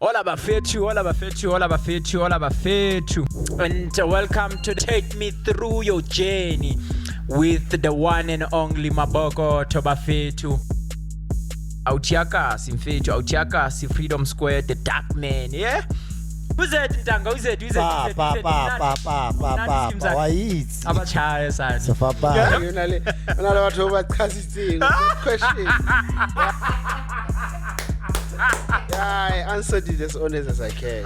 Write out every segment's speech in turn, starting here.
Hola bafethu, hola bafethu, hola bafethu, hola bafethu. And welcome to Take Me Through Your Journey with the one and only MABOKOTHO bafethu. Autiakasi mfethu, Autiakasi Freedom Square, the dark man, yeah? Who's that ntanga? Who's that? Wayithi abachaya sana. Safapa Unale batho ba chasitseng question. Yeah, I answered it as honest as I can.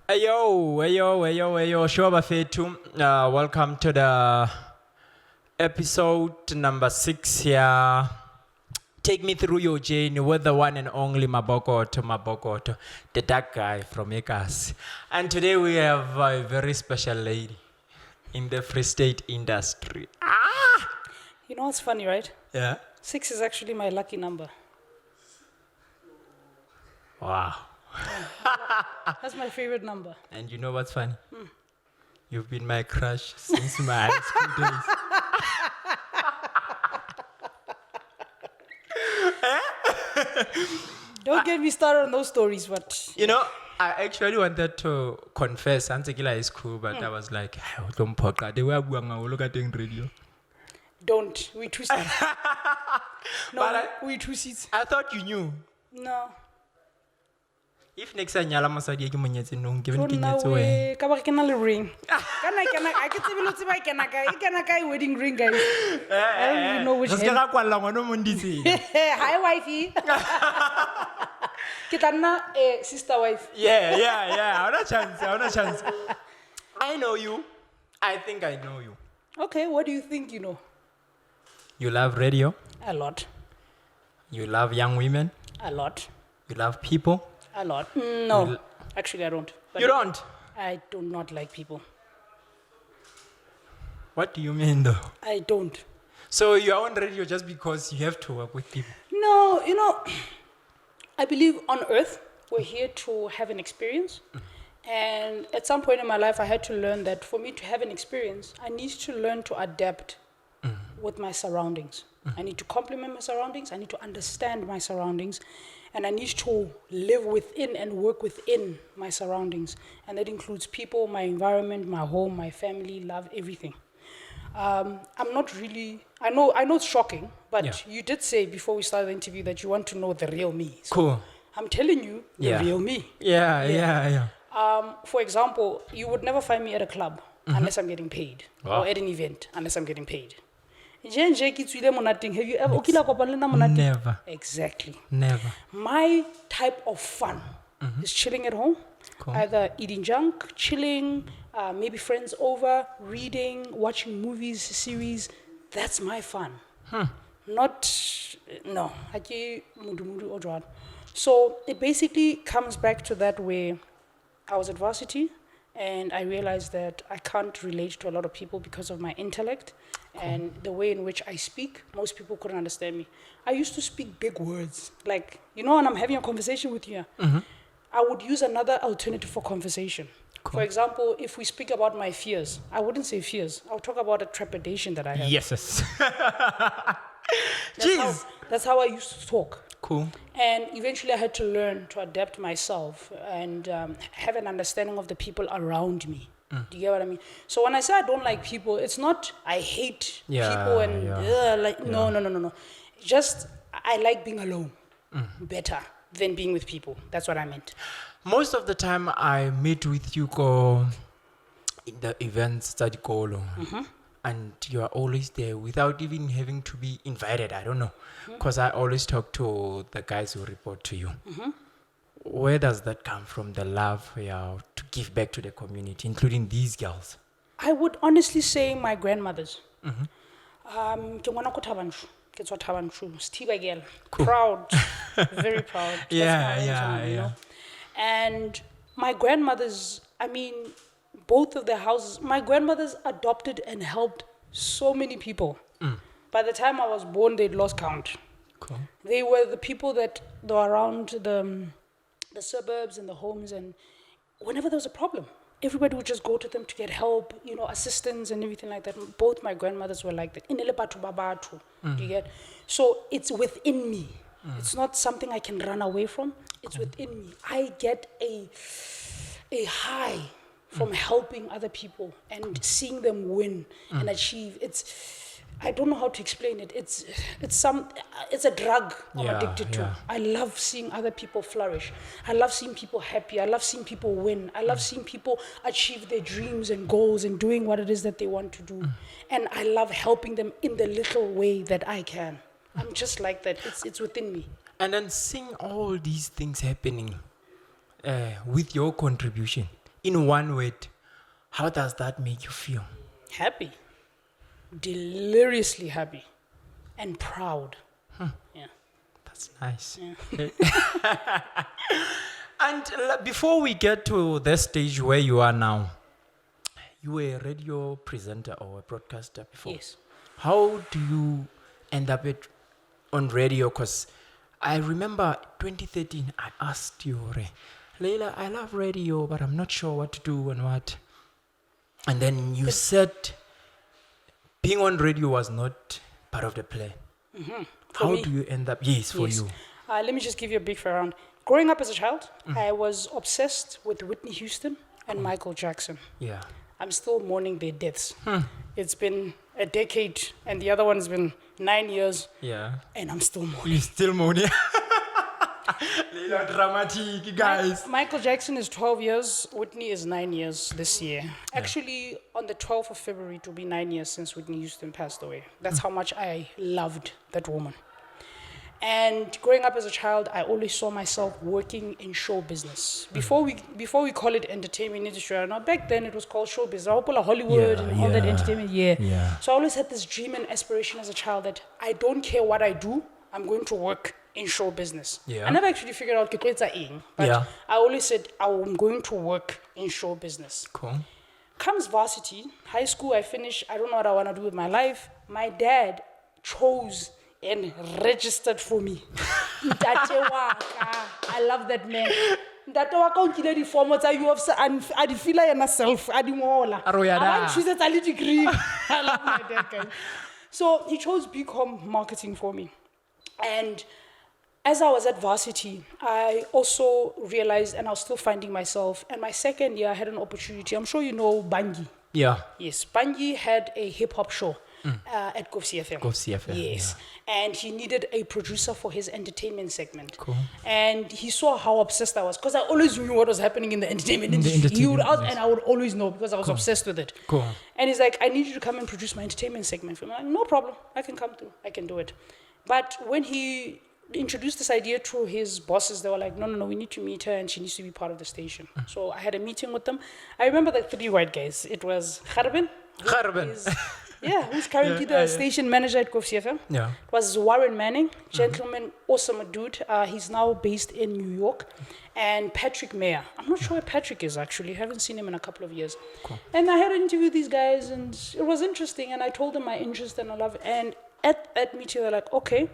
Ayo, sure bafethu. Welcome to the episode number 6 here. Take me through your journey with the one and only MABOKOTHO, the dark guy from Ekas. And today we have a very special lady in the Free State industry. You know what's funny, right? Yeah? 6 is actually my lucky number. Wow. That's my favorite number. And you know what's funny? You've been my crush since my high school days. Don't get me started on those stories, but... You know, I actually wanted to confess, Antekila is cool, but I was like, don't poka. They were look at radio. Don't. We two seats. No, But we two seats. I thought you knew. No. If next time nyala masadi ke monyetse nong ke So beng ke now nyetse wena. ka ba ke na le ring. Kana I ke tsebe lo tseba ke na ka wedding ring, guys. I don't even know which Re se hand. ka kwalla ngwana mo nditseng. Hi wifey. Ke tla nna sister wife. Yeah. Hauna chance. I know you. I think I know you. Okay, what do you think you know? You love radio. A lot. You love young women. A lot. You love people. A lot. No. Actually, I don't. But You don't. I do not like people. What do you mean though? I don't. So you're on radio just because you have to work with people. No, you know, I believe on earth, we're here to have an experience. And at some point in my life, I had to learn that for me to have an experience, I need to learn to adapt with my surroundings. I need to complement my surroundings. I need to understand my surroundings. And I need to live within and work within my surroundings. And that includes people, my environment, my home, my family, love, everything. I'm not really, I know it's shocking, but Yeah. you did say before we started the interview that you want to know the real me. So Cool. I'm telling you the Yeah. real me. Yeah. For example, you would never find me at a club unless I'm getting paid. Wow. Or at an event unless I'm getting paid. Have you ever okila kopana le nna monate? Never. Exactly. Never. My type of fun is chilling at home, Cool. either eating junk, chilling, maybe friends over, reading, watching movies, series. That's my fun. No. So it basically comes back to that where I was at varsity and I realized that I can't relate to a lot of people because of my intellect and the way in which I speak. Most people couldn't understand me. I used to speak big words. Like, you know, when I'm having a conversation with you, I would use another alternative for conversation. For example, if we speak about my fears, I wouldn't say fears. I would talk about a trepidation that I have. Yes. Jeez. That's how I used to talk. Cool. And eventually I had to learn to adapt myself and have an understanding of the people around me. Do you get what I mean? So when I say I don't like people, it's not I hate people and no. Just I like being alone better than being with people. That's what I meant. Most of the time I meet with you go in the events study call and you are always there without even having to be invited. I don't know. Because I always talk to the guys who report to you. Where does that come from, the love to give back to the community, including these girls? I would honestly say my grandmothers. Ke ngwana ko Thabanchu. Ke tswa Thabanchu. Stiba girl. Proud. Very proud. Yeah. You know? And my grandmothers, I mean, both of their houses, my grandmothers adopted and helped so many people. By the time I was born, they'd lost count. Cool. They were the people that were around the suburbs and the homes, and whenever there was a problem, everybody would just go to them to get help, assistance and everything like that. Both my grandmothers were like that. Inele batho ba batho, do you get? So it's within me. It's not something I can run away from. It's within me. I get a high from helping other people and seeing them win and achieve. I don't know how to explain it. It's a drug I'm addicted to. I love seeing other people flourish. I love seeing people happy. I love seeing people win. I love seeing people achieve their dreams and goals and doing what it is that they want to do. And I love helping them in the little way that I can. I'm just like that. It's within me. And then seeing all these things happening with your contribution, in one word, how does that make you feel? Happy. Deliriously happy. And proud. Yeah. That's nice. Yeah. And before we get to the stage where you are now, you were a radio presenter or a broadcaster before. Yes. How do you end up on radio? Because I remember 2013, I asked you, Laila, I love radio, but I'm not sure what to do and what. And then you said being on radio was not part of the plan. How do you end up? Yes, for you. Let me just give you a big background. Growing up as a child, I was obsessed with Whitney Houston and Michael Jackson. Yeah. I'm still mourning their deaths. It's been a decade, and the other one's been 9 years. Yeah. And I'm still mourning. You're still mourning. Little dramatic, guys. Michael Jackson is 12 years. Whitney is 9 years this year. Actually, on the 12th of February, it will be 9 years since Whitney Houston passed away. That's how much I loved that woman. And growing up as a child, I always saw myself working in show business. Before we call it entertainment industry, now back then it was called show business. Hollywood and all that entertainment. Yeah. So I always had this dream and aspiration as a child that I don't care what I do, I'm going to work in show business. I never actually figured out but I always said I'm going to work in show business. Cool. Comes varsity, high school, I finish, I don't know what I want to do with my life. My dad chose and registered for me. I love that man. Ntate wa ka o nkile di-form tsa UFC a di fila yena self a di ngola. A ba ntshusetsa le degree. I love my dad, guys. So he chose BCom marketing for me. And as I was at varsity, I also realized, and I was still finding myself, and my second year I had an opportunity. I'm sure you know Bangi. Yeah. Yes, Bangi had a hip-hop show at Kotu FM. Kotu FM. Yes. And he needed a producer for his entertainment segment. Cool. And he saw how obsessed I was, because I always knew what was happening in the entertainment industry. And I would always know, because I was obsessed with it. Cool. And he's like, I need you to come and produce my entertainment segment for me. I'm like, no problem, I can come through, I can do it. But when he introduced this idea to his bosses, they were like, no, we need to meet her and she needs to be part of the station. So I had a meeting with them. I remember the three white guys. It was Garben. Who's currently the station manager at Kotu FM. Yeah. It was Warren Manning, gentleman, awesome dude. He's now based in New York. And Patrick Mayer. I'm not sure where Patrick is, actually. I haven't seen him in a couple of years. Cool. And I had to interview these guys, and it was interesting. And I told them my interest and I love it. And at that meeting, they're like, okay,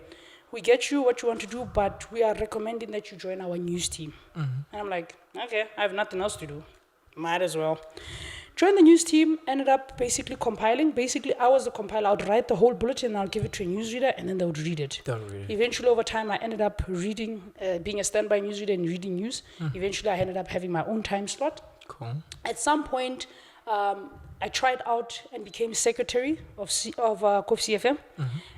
we get you what you want to do, but we are recommending that you join our news team. And I'm like, okay, I have nothing else to do. Might as well. Joined the news team, ended up basically compiling. Basically, I was the compiler. I would write the whole bulletin and I'll give it to a newsreader and then they would read it. Eventually, over time, I ended up reading, being a standby newsreader and reading news. Eventually, I ended up having my own time slot. Cool. At some point, I tried out and became secretary of Kotu FM.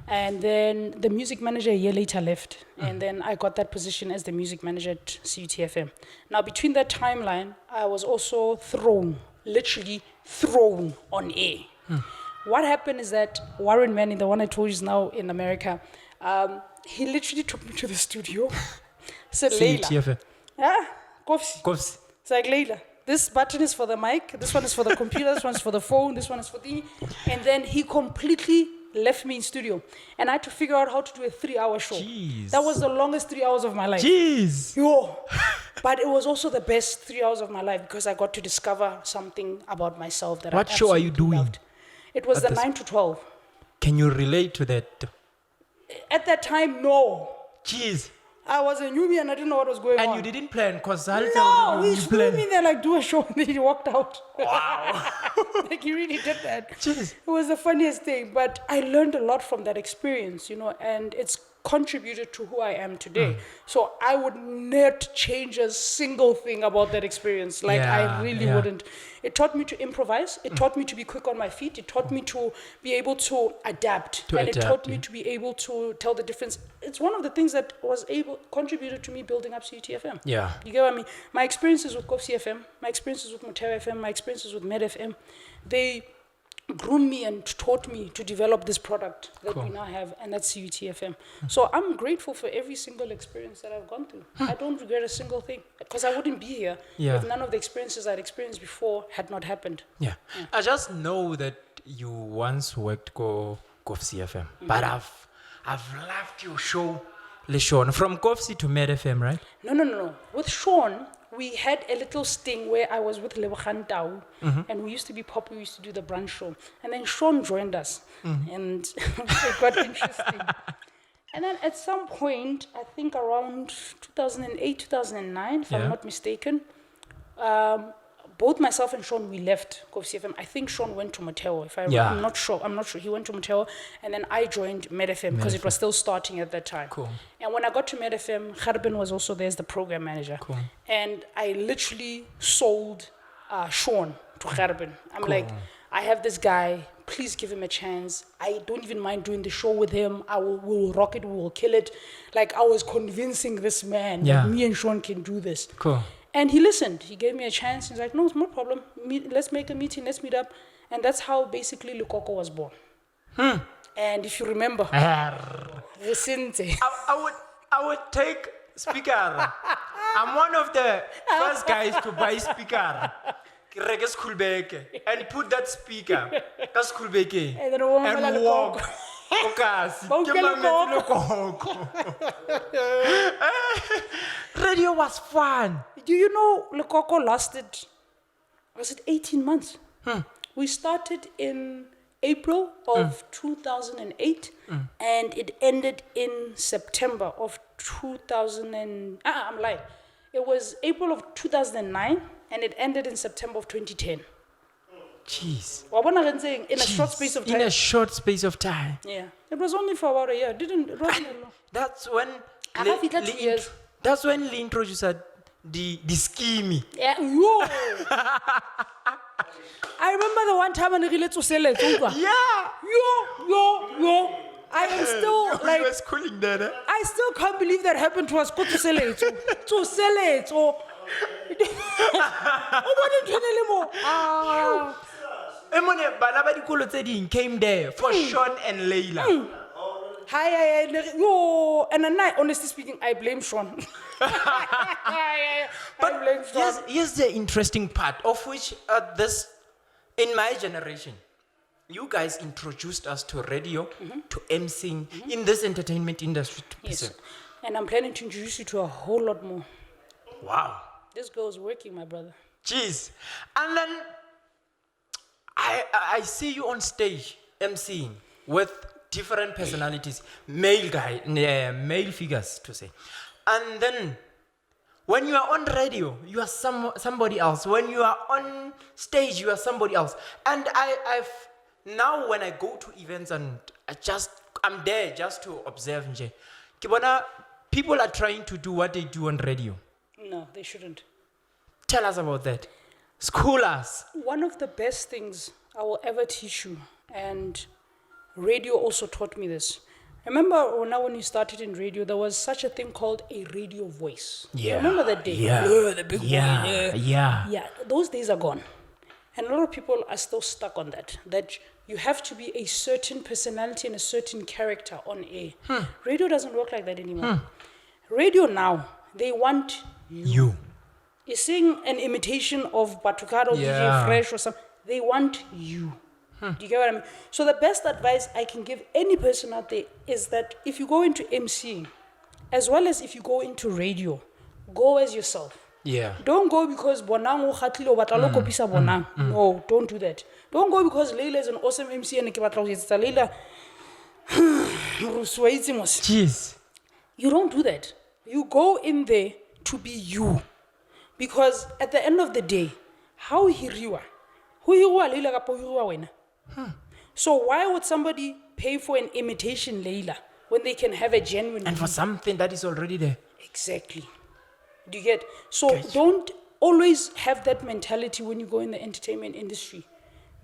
And then the music manager a year later left. And then I got that position as the music manager at CUTFM. Now, between that timeline, I was also literally thrown on air. What happened is that Warren Manning, the one I told you is now in America, he literally took me to the studio. Said, Laila. Kotu. It's like, Laila, this button is for the mic, this one is for the computer, this one is for the phone, this one is for the... And then he completely left me in studio. And I had to figure out how to do a 3-hour show. Jeez. That was the longest 3 hours of my life. Jeez. Yo. But it was also the best 3 hours of my life because I got to discover something about myself that What show are you doing? Loved. It was the 9 to 12. Can you relate to that? At that time, no. Jeez. I was a newbie and I didn't know what was going on. And you didn't plan, because No, he you flew planned. me there like do a show and then he walked out. Wow. Like he really did that. Jeez. It was the funniest thing, but I learned a lot from that experience, and it's contributed to who I am today. So I would not change a single thing about that experience. Like I really wouldn't. It taught me to improvise. It taught me to be quick on my feet. It taught me to be able to adapt. It taught me to be able to tell the difference. It's one of the things that contributed to me building up CUTFM. Yeah. You get what I mean? My experiences with Kotu FM, my experiences with Motif FM, my experiences with Med FM, they groomed me and taught me to develop this product that we now have, and that's CUTFM. So I'm grateful for every single experience that I've gone through. I don't regret a single thing, because I wouldn't be here if none of the experiences I'd experienced before had not happened. Yeah. I just know that you once worked Kofu FM, but I've loved your show, LeSean, from Kofu to Med FM, right? No. With Sean, we had a little sting where I was with Lebogang Tau, and we used to be pop. We used to do the brunch show, and then Sean joined us, and it got interesting. And then at some point, I think around 2008, 2009, if I'm not mistaken, both myself and Sean, we left Kofu FM. I think Sean went to Mateo. I'm not sure. He went to Mateo, and then I joined Med FM because it was still starting at that time. Cool. And when I got to Med FM, Gerben was also there as the program manager. Cool. And I literally sold Sean to Gerben. I'm like, I have this guy. Please give him a chance. I don't even mind doing the show with him. We'll rock it. We will kill it. Like, I was convincing this man that me and Sean can do this. Cool. And he listened. He gave me a chance. He's like, no, it's no problem. Let's make a meeting. Let's meet up. And that's how basically Lekoko was born. And if you remember, recently, I would take speaker. I'm one of the first guys to buy speaker. And put that speaker and then walk. Radio was fun. Do you know Lekoko lasted, was it 18 months? We started in April of 2008 and it ended in September of 2000 I'm lying. It was April of 2009 and it ended in September of 2010. Jeez. In a short space of time. In a short space of time. Yeah. It was only for about a year. It wasn't long. That's when years. That's when Lee introduced the scheme. Yeah. Yo. I remember the one time I needed to sell it. Yeah. Yo. I am still like. You was cooling there. Eh? I still can't believe that happened to us. Go to sell it. To sell it. Came there for Sean and Laila. Hi. Yo. And then honestly speaking, I blame Sean. But here's the interesting part, of which in my generation, you guys introduced us to radio, to MCing, in this entertainment industry. Yes. And I'm planning to introduce you to a whole lot more. Wow. This girl's working, my brother. Jeez. And then I see you on stage MCing with different personalities, male figures to say. And then when you are on radio, you are somebody else. When you are on stage, you are somebody else. And I've now when I go to events and I'm there just to observe. People are trying to do what they do on radio. No, they shouldn't. Tell us about that. School us. One of the best things I will ever teach you, and radio also taught me this. Remember when you started in radio, there was such a thing called a radio voice. Yeah. Remember that day? Yeah. The big boy. Yeah. Those days are gone. And a lot of people are still stuck on that you have to be a certain personality and a certain character on air. Radio doesn't work like that anymore. Radio now, they want you. You sing an imitation of Batukado, DJ Fresh or something. They want you. Do you get what I mean? So the best advice I can give any person out there is that if you go into MCing, as well as if you go into radio, go as yourself. Yeah. Don't go because Bonang Khatilo Batalo Kopisa Bonang. No, don't do that. Don't go because Laila is an awesome MC and it's Laila. Jeez. You don't do that. You go in there to be you. Because at the end of the day, how hiriwa? Who hiriwa Laila kapo hiriwa wena? So why would somebody pay for an imitation Laila when they can have a genuine And for Laila? something that is already there. Exactly. Do you get? So don't always have that mentality when you go in the entertainment industry.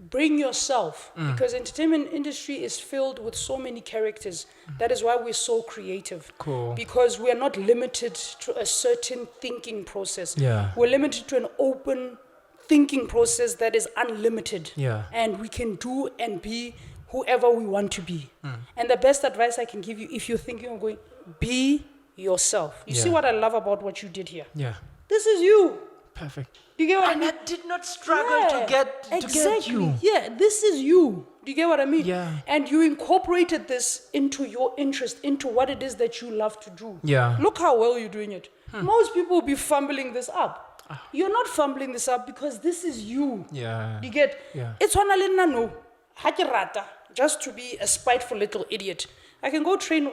Bring yourself, because entertainment industry is filled with so many characters. That is why we're so creative. Cool. Because we are not limited to a certain thinking process. Yeah. We're limited to an open thinking process that is unlimited. Yeah. And we can do and be whoever we want to be. And the best advice I can give you, if you're thinking of going, be yourself. You see Yeah. what I love about what you did here? Yeah. This is you. Perfect. Do you get what I And mean? I did not struggle to get you. Yeah, this is you. Do you get what I mean? Yeah. And you incorporated this into your interest, into what it is that you love to do. Yeah. Look how well you're doing it. Most people will be fumbling this up. You're not fumbling this up because this is you. Yeah. Do you get? Yeah. It's one no. Hakirata, just to be a spiteful little idiot. I can go train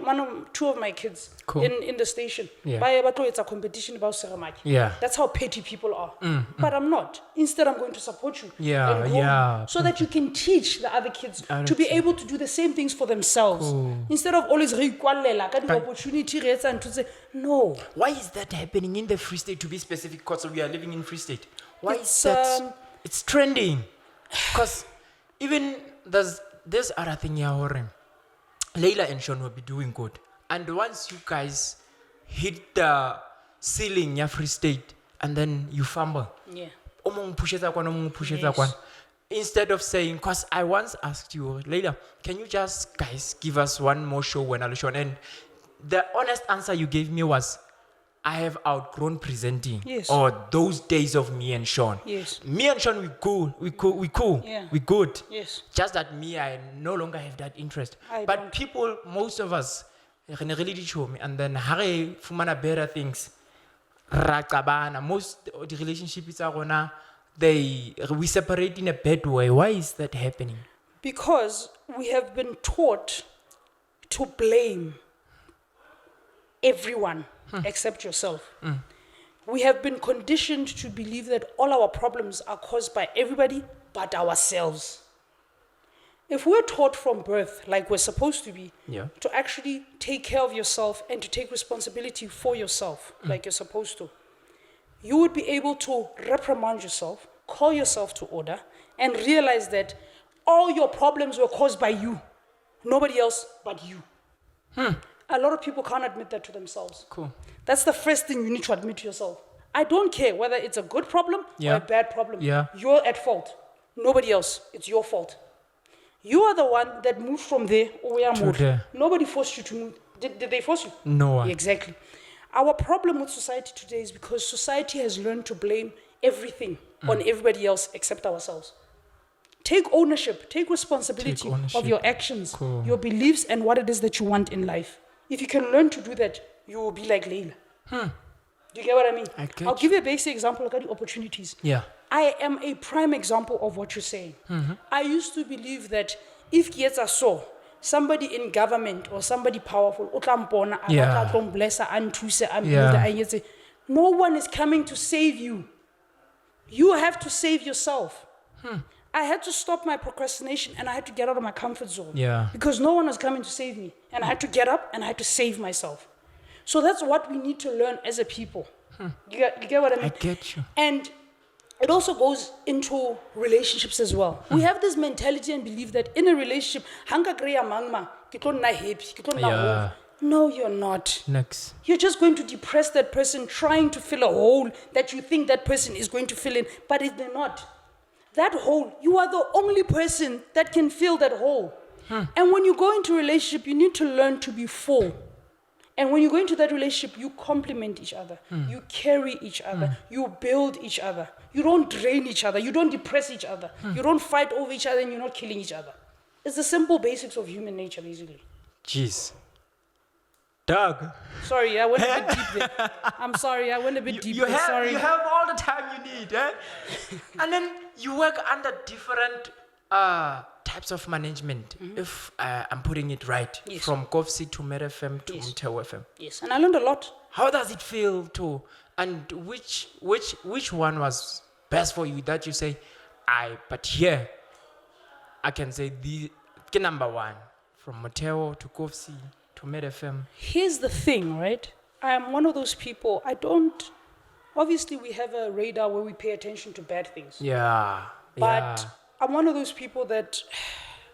two of my kids Cool. in the station. Yeah. It's a competition about Saramaki. Yeah. That's how petty people are. But I'm not. Instead, I'm going to support you. Yeah, and grow you yeah. so that you can teach the other kids Other to be kids. able to do the same things for themselves. Cool. Instead of always re-ikwalela ka di-opportunity re etsang ntho tse- No. Why is that happening in the Free State, to be specific, because we are living in Free State? Why It's, is that? It's trending. Because even there's this other thing here, Laila and Sean will be doing good. And once you guys hit the ceiling, yeah, Free State, and then you fumble. Yeah. Omong pushes that one, omong pushes that Yes. one. Instead of saying, because I once asked you, Laila, can you just, guys, give us one more show when I'll show? And the honest answer you gave me was, I have outgrown presenting. Yes. Or those days of me and Sean. Yes. Me and Sean, we cool. Yeah. We good. Yes. Just that me, I no longer have that interest. I But don't. people, most of us, really did show me. And then, hare fumana better things. Rakabana, most of the relationships are gonna, we separate in a bad way. Why is that happening? Because we have been taught to blame everyone except yourself. We have been conditioned to believe that all our problems are caused by everybody but ourselves. If we're taught from birth, like we're supposed to be, Yeah. to actually take care of yourself and to take responsibility for yourself, like you're supposed to, you would be able to reprimand yourself, call yourself to order, and realize that all your problems were caused by you, nobody else but you. A lot of people can't admit that to themselves. Cool. That's the first thing you need to admit to yourself. I don't care whether it's a good problem Yeah. or a bad problem. Yeah. You're at fault. Nobody else. It's your fault. You are the one that moved from there or where To moved. there. Nobody forced you to move. Did they force you? No one. Exactly. Our problem with society today is because society has learned to blame everything on everybody else except ourselves. Take ownership, take responsibility Take ownership. of your actions, Cool. your beliefs, and what it is that you want in life. If you can learn to do that, you will be like Laila. Do you get what I mean? I get I'll give you a basic example of the opportunities. Yeah. I am a prime example of what you're saying. I used to believe that if kids are so, somebody in government or somebody powerful, Yeah. no one is coming to save you. You have to save yourself. I had to stop my procrastination and I had to get out of my comfort zone. Yeah. Because no one was coming to save me. And I had to get up and I had to save myself. So that's what we need to learn as a people. You get what I mean? I get you. And it also goes into relationships as well. We have this mentality and belief that in a relationship, Yeah. no, you're not. Next. You're just going to depress that person trying to fill a hole that you think that person is going to fill in, but they're not. That hole, you are the only person that can fill that hole. And when you go into a relationship, you need to learn to be full. And when you go into that relationship, you complement each other. You carry each other. You build each other. You don't drain each other. You don't depress each other. You don't fight over each other and you're not killing each other. It's the simple basics of human nature, basically. Jeez. Doug. Sorry, I went a bit deep there. I'm sorry, I went a bit deep there. Sorry. You have all the time you need, eh? And then you work under different types of management, if I'm putting it right, Yes. from GovC to MedFM to Yes. Untitled FM. Yes, and I learned a lot. How does it feel to, and which one was best for you that you say, but here, I can say the number one, from Mateo to Kofsi to MedFM. Here's the thing, right? I'm one of those people, obviously we have a radar where we pay attention to bad things. Yeah. But I'm one of those people that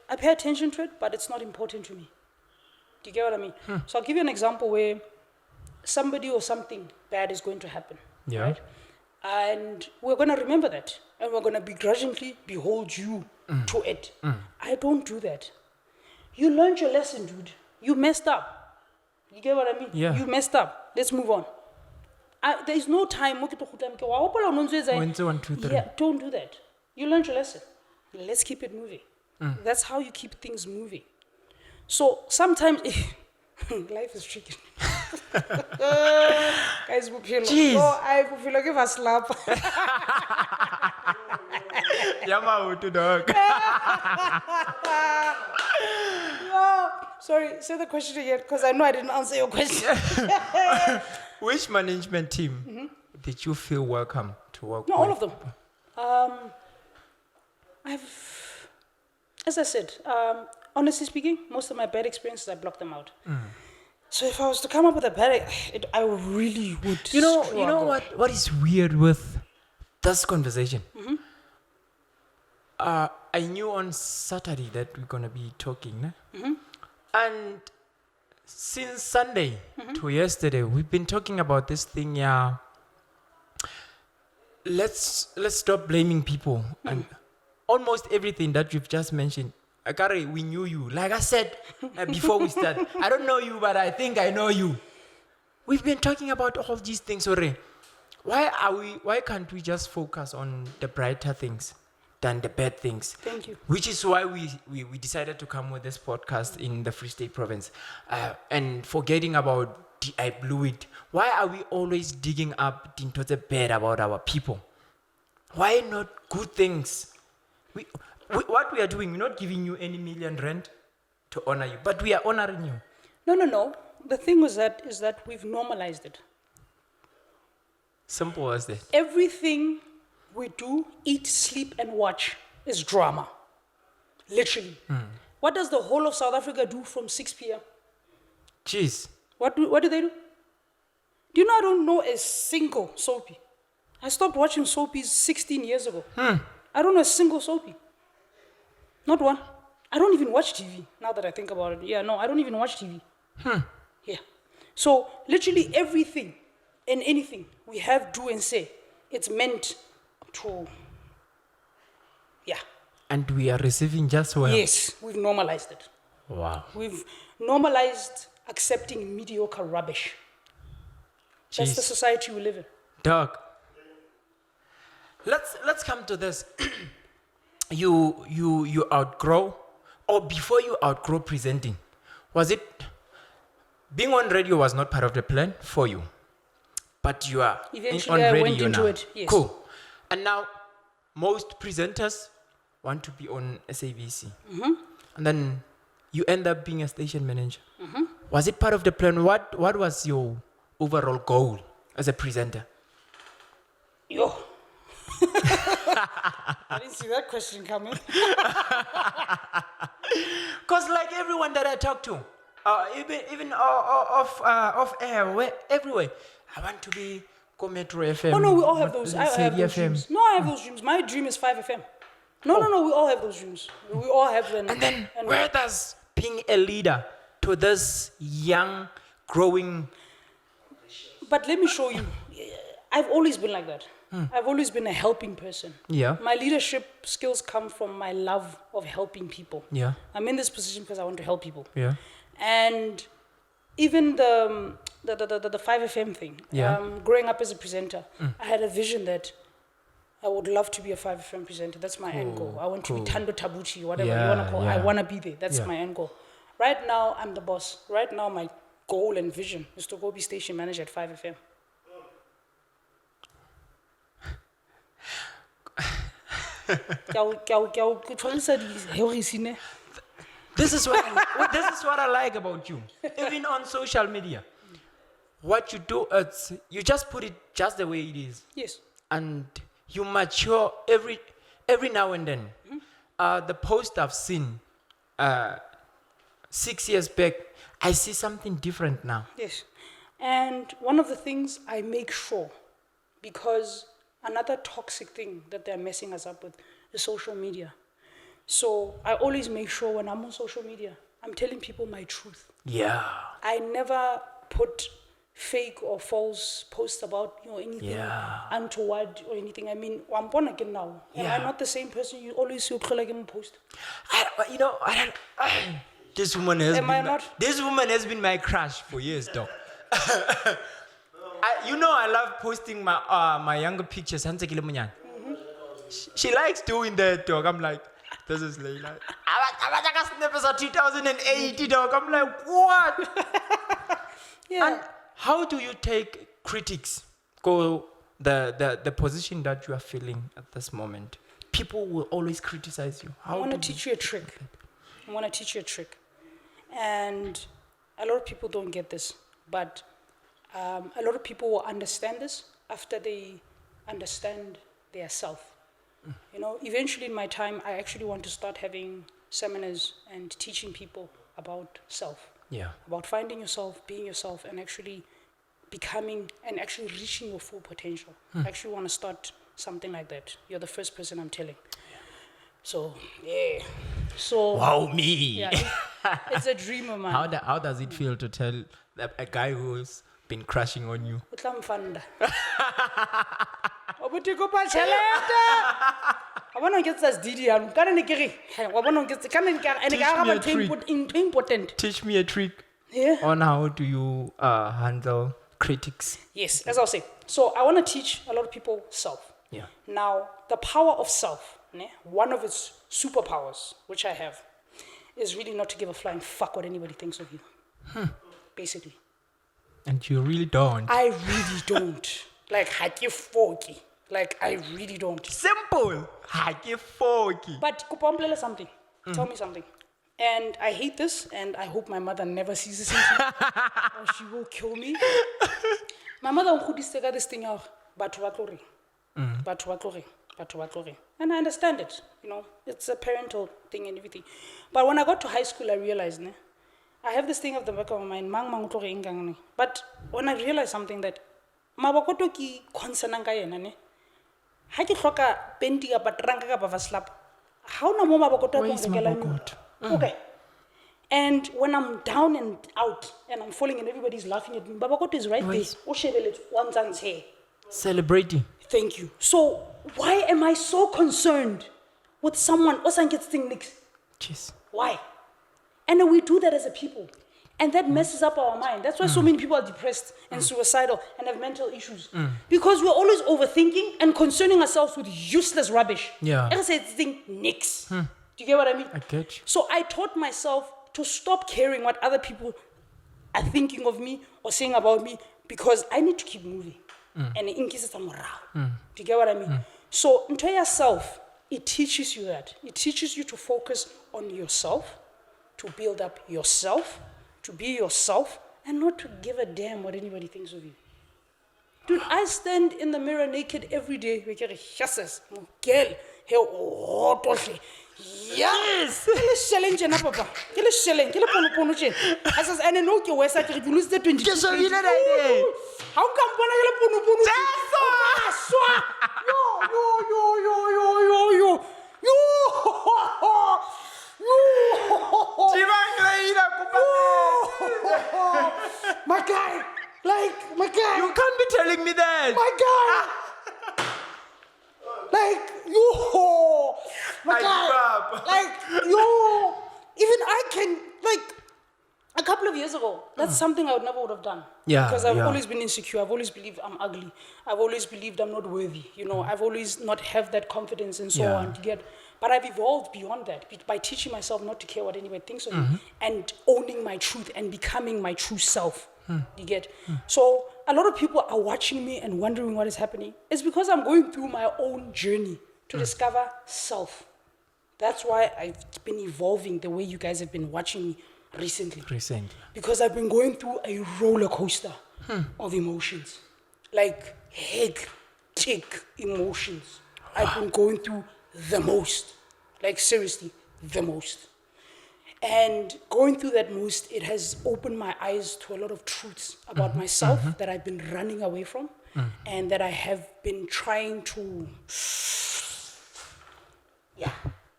I pay attention to it, but it's not important to me. Do you get what I mean? So I'll give you an example where somebody or something bad is going to happen. Yeah. Right? And we're going to remember that. And we're going to begrudgingly behold you to it. I don't do that. You learned your lesson, dude. You messed up. You get what I mean? Yeah. You messed up. Let's move on. There is no time. One, two, three. Yeah, don't do that. You learned your lesson. Let's keep it moving. That's how you keep things moving. So sometimes life is tricky. Guys, Jeez. I feel like if I slap. Yamautu dog. No, sorry, say the question again because I know I didn't answer your question. Which management team did you feel welcome to work with? No, all of them. As I said, honestly speaking, most of my bad experiences, I blocked them out. So if I was to come up with a bad, I really would. You know what is weird with this conversation? I knew on Saturday that we're gonna be talking, and since Sunday to yesterday, we've been talking about this thing. Yeah, let's stop blaming people and almost everything that you've just mentioned. Akari, we knew you. Like I said before we start, I don't know you, but I think I know you. We've been talking about all these things already. Why can't we just focus on the brighter things than the bad things? Thank you. Which is why we decided to come with this podcast in the Free State Province. And forgetting about I blew it. Why are we always digging up into the bad about our people? Why not good things? What we are doing, we're not giving you any million rent to honor you, but we are honoring you. No. The thing is that we've normalized it. Simple as that. Everything we do, eat, sleep, and watch is drama. Literally. What does the whole of South Africa do from 6 p.m.? Jeez. What do they do? Do you know I don't know a single soapy? I stopped watching soapies 16 years ago. I don't know a single soapy. Not one. I don't even watch TV, now that I think about it. Yeah, no, I don't even watch TV. Yeah. So, literally everything and anything we have, do, and say, it's meant to, yeah. And we are receiving just well. Yes, we've normalized it. Wow. We've normalized accepting mediocre rubbish. That's Jeez. the society we live in. Doug, let's come to this. You outgrow, or before you outgrow presenting, was it being on radio was not part of the plan for you, but you are Eventually, on I radio went into now. it. Yes. Cool. And now most presenters want to be on SABC, and then you end up being a station manager. Was it part of the plan? What was your overall goal as a presenter? Yo. I didn't see that question coming. Because like everyone that I talk to, even off air, everywhere, I want to be Metro FM. Oh no, we all have those. I have those FM. dreams. No, I have those dreams. My dream is 5 FM. No, we all have those dreams. We all have them. And then where does being a leader to this young, growing... But let me show you. I've always been like that. I've always been a helping person. Yeah. My leadership skills come from my love of helping people. Yeah. I'm in this position because I want to help people. Yeah. And even the 5FM thing. Yeah. Growing up as a presenter, I had a vision that I would love to be a 5FM presenter. That's my end goal. I want to be Tando Tabuchi, whatever you want to call it. I want to be there. That's my end goal. Right now, I'm the boss. Right now, my goal and vision is to go be station manager at 5FM. This is what I like about you. Even on social media. what you do is you just put it just the way it is. Yes. And you mature every now and then. The post I've seen 6 years back, I see something different now. Yes. And one of the things I make sure, because another toxic thing that they're messing us up with is social media. So I always make sure when I'm on social media, I'm telling people my truth. Yeah. I never put fake or false posts about anything untoward or anything. I mean, I'm born again now. Am I not the same person you always see like in post? This woman has Am I not? This woman has been my crush for years, dog. I love posting my younger pictures. She likes doing that, dog. I'm like, this is Laila. I snippets of 2080, dog. I'm like, what? Yeah. And how do you take critics? Go the position that you are feeling at this moment. People will always criticize you. I want to teach you a trick. And a lot of people don't get this, but a lot of people will understand this after they understand their self. Eventually in my time, I actually want to start having seminars and teaching people about self. Yeah. About finding yourself, being yourself, and actually becoming and actually reaching your full potential. I actually want to start something like that. You're the first person I'm telling. So, yeah. So, wow, me. Yeah, it's a dream of mine. How does it feel to tell a guy who's been crushing on you? I want to get this DD. Teach me a trick. Yeah. On how do you handle critics? Yes, as I'll say. So I want to teach a lot of people self. Yeah. Now, the power of self, one of its superpowers, which I have, is really not to give a flying fuck what anybody thinks of you. Basically. And you really don't. I really don't. Like, I really don't. Simple. But kupomplela something. Tell me something. And I hate this, and I hope my mother never sees this interview, or she will kill me. My mother will this thing out, but and I understand it, it's a parental thing and everything. But when I got to high school, I realized, I have this thing of the back of my mind, but when I realized something that, MABOKOTHO ki concern ka yena ne. Ha ke hloka penti ka patranka ka ba slap. How na mo MABOKOTHO? Okay. And when I'm down and out and I'm falling and everybody's laughing at me, MABOKOTHO is right there. Celebrating. Thank you. So why am I so concerned with someone gets thing next? Jeez. Why? And we do that as a people. And that messes up our mind. That's why so many people are depressed and suicidal and have mental issues. Because we're always overthinking and concerning ourselves with useless rubbish. Yeah. I say thing nix. Do you get what I mean? I get you. So I taught myself to stop caring what other people are thinking of me or saying about me, because I need to keep moving. And in case it's morale. Do you get what I mean? So into yourself, it teaches you that. It teaches you to focus on yourself, to build up yourself, to be yourself, and not to give a damn what anybody thinks of you. Dude, I stand in the mirror naked every day. We get a yes, yes. Let's challenge and papa. Let's challenge. Let's ponu chen. As I know you West Side, you lose the 20. How come ponu? My guy, my guy. You can't be telling me that. My guy. My guy. Even I can, a couple of years ago, that's something I never would have done. Yeah. Because I've always been insecure. I've always believed I'm ugly. I've always believed I'm not worthy. I've always not have that confidence and so on to get. But I've evolved beyond that by teaching myself not to care what anybody thinks of me and owning my truth and becoming my true self. You get? So a lot of people are watching me and wondering what is happening. It's because I'm going through my own journey to discover self. That's why I've been evolving the way you guys have been watching me recently. Because I've been going through a roller coaster of emotions. Like hectic emotions. I've been going through the most. Like seriously, the most. And going through that most, it has opened my eyes to a lot of truths about myself that I've been running away from and that I have been trying to,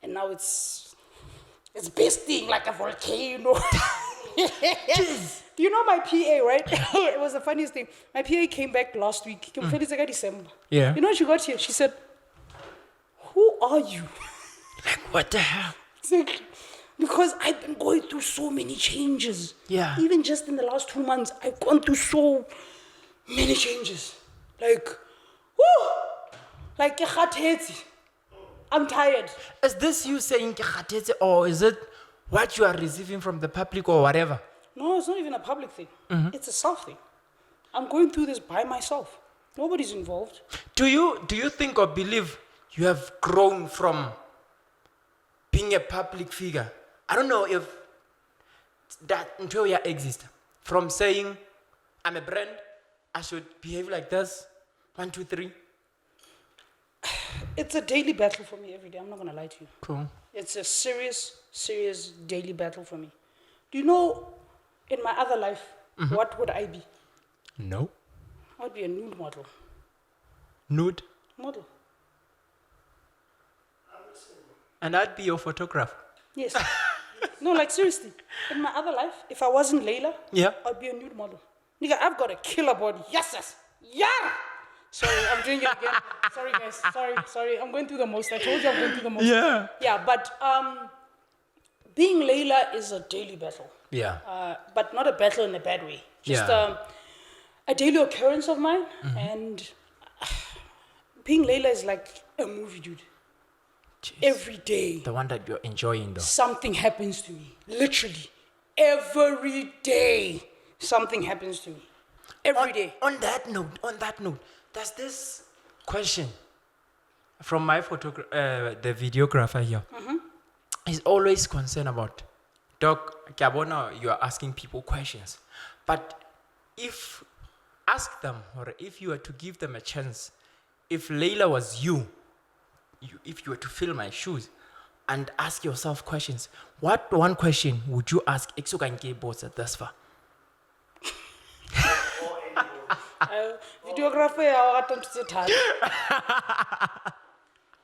and now it's bursting like a volcano. You know my PA, right? It was the funniest thing. My PA came back last week. December. Yeah. You know when she got here? She said, "Who are you?" Like, what the hell? Exactly. Because I've been going through so many changes. Yeah. Even just in the last 2 months, I've gone through so many changes. Like, whoo! Like, I'm tired. Is this you saying ke kgathetse, or is it what you are receiving from the public or whatever? No, it's not even a public thing. It's a self thing. I'm going through this by myself. Nobody's involved. Do you think or believe you have grown from being a public figure? I don't know if that until you exist. From saying, I'm a brand, I should behave like this, 1, 2, 3. It's a daily battle for me every day. I'm not going to lie to you. Cool. It's a serious daily battle for me. Do you know, in my other life, what would I be? No. I would be a nude model. Nude. Model. And I'd be your photographer. Yes. No, like seriously. In my other life, if I wasn't Laila, Yeah. I'd be a nude model. Nigga, I've got a killer body. Yes. Yeah. Sorry, I'm doing it again. Sorry, guys. Sorry. I'm going through the most. I told you I'm going through the most. Yeah. Yeah, but being Laila is a daily battle. Yeah. But not a battle in a bad way. Just Yeah. a daily occurrence of mine. And being Laila is like a movie, dude. Jeez. Every day, The one that you're enjoying though. something happens to me. Literally. Every day, something happens to me. Every day. On that note, there's this question from my the videographer here. He's always concerned about, Doc, Kiabona, you are asking people questions. But if ask them, or if you were to give them a chance, if Laila was you, if you were to fill my shoes and ask yourself questions, what one question would you ask Exokanke boss at this far? Videographer ya rata ntse thata.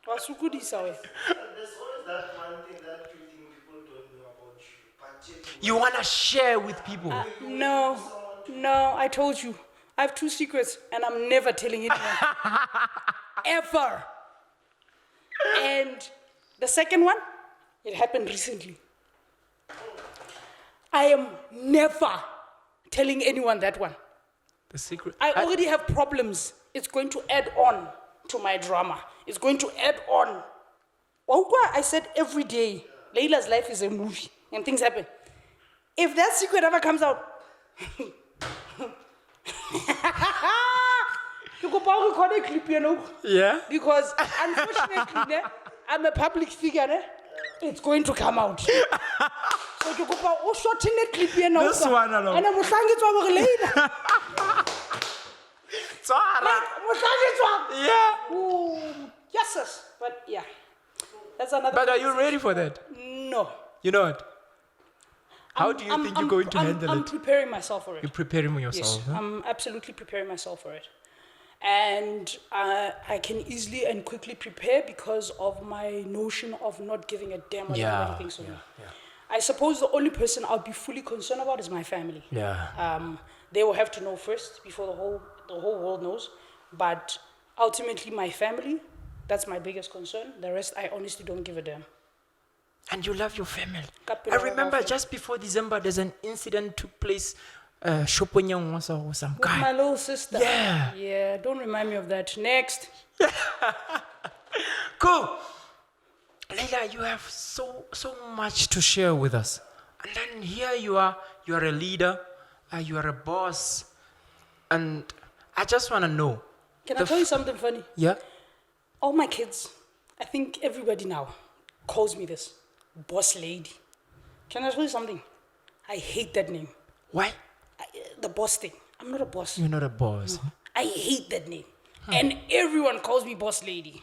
Wa sukudisa we. There's always that one thing that you think people don't know about you. But You want to share with people. No, I told you. I have 2 secrets and I'm never telling anyone. Ever. And the second one, it happened recently. I am never telling anyone that one. The secret. I already have problems. It's going to add on to my drama. It's going to add on. I said every day, Laila's life is a movie and things happen. If that secret ever comes out, you go back and record a clip, you know? Yeah. Because unfortunately, I'm a public figure. It's going to come out. So you go back, shot in a clip, you know? This one alone. And I'm later. Yeah. Ooh, yes. But yeah, that's another. But are you ready for that? No. You know what? How do you think you're going to handle I'm it? preparing myself for it. You're preparing Yes, yourself. Huh? I'm absolutely preparing myself for it. And I can easily and quickly prepare because of my notion of not giving a damn what anybody thinks of me. I suppose the only person I'll be fully concerned about is my family. Yeah. They will have to know first before the whole world knows. But ultimately, my family, that's my biggest concern. The rest, I honestly don't give a damn. And you love your family. Kapela I remember Rafa. just before December, there's an incident took place. Shoponyang was some With my guy. little sister. Yeah. Yeah, don't remind me of that. Next. Cool. Laila, you have so much to share with us. And then here you are a leader, you are a boss. And I just want to know. Can I tell you something funny? Yeah? All my kids, I think everybody now calls me this. Boss lady. Can I tell you something? I hate that name. Why? The boss thing. I'm not a boss. You're not a boss. I hate that name. And everyone calls me boss lady.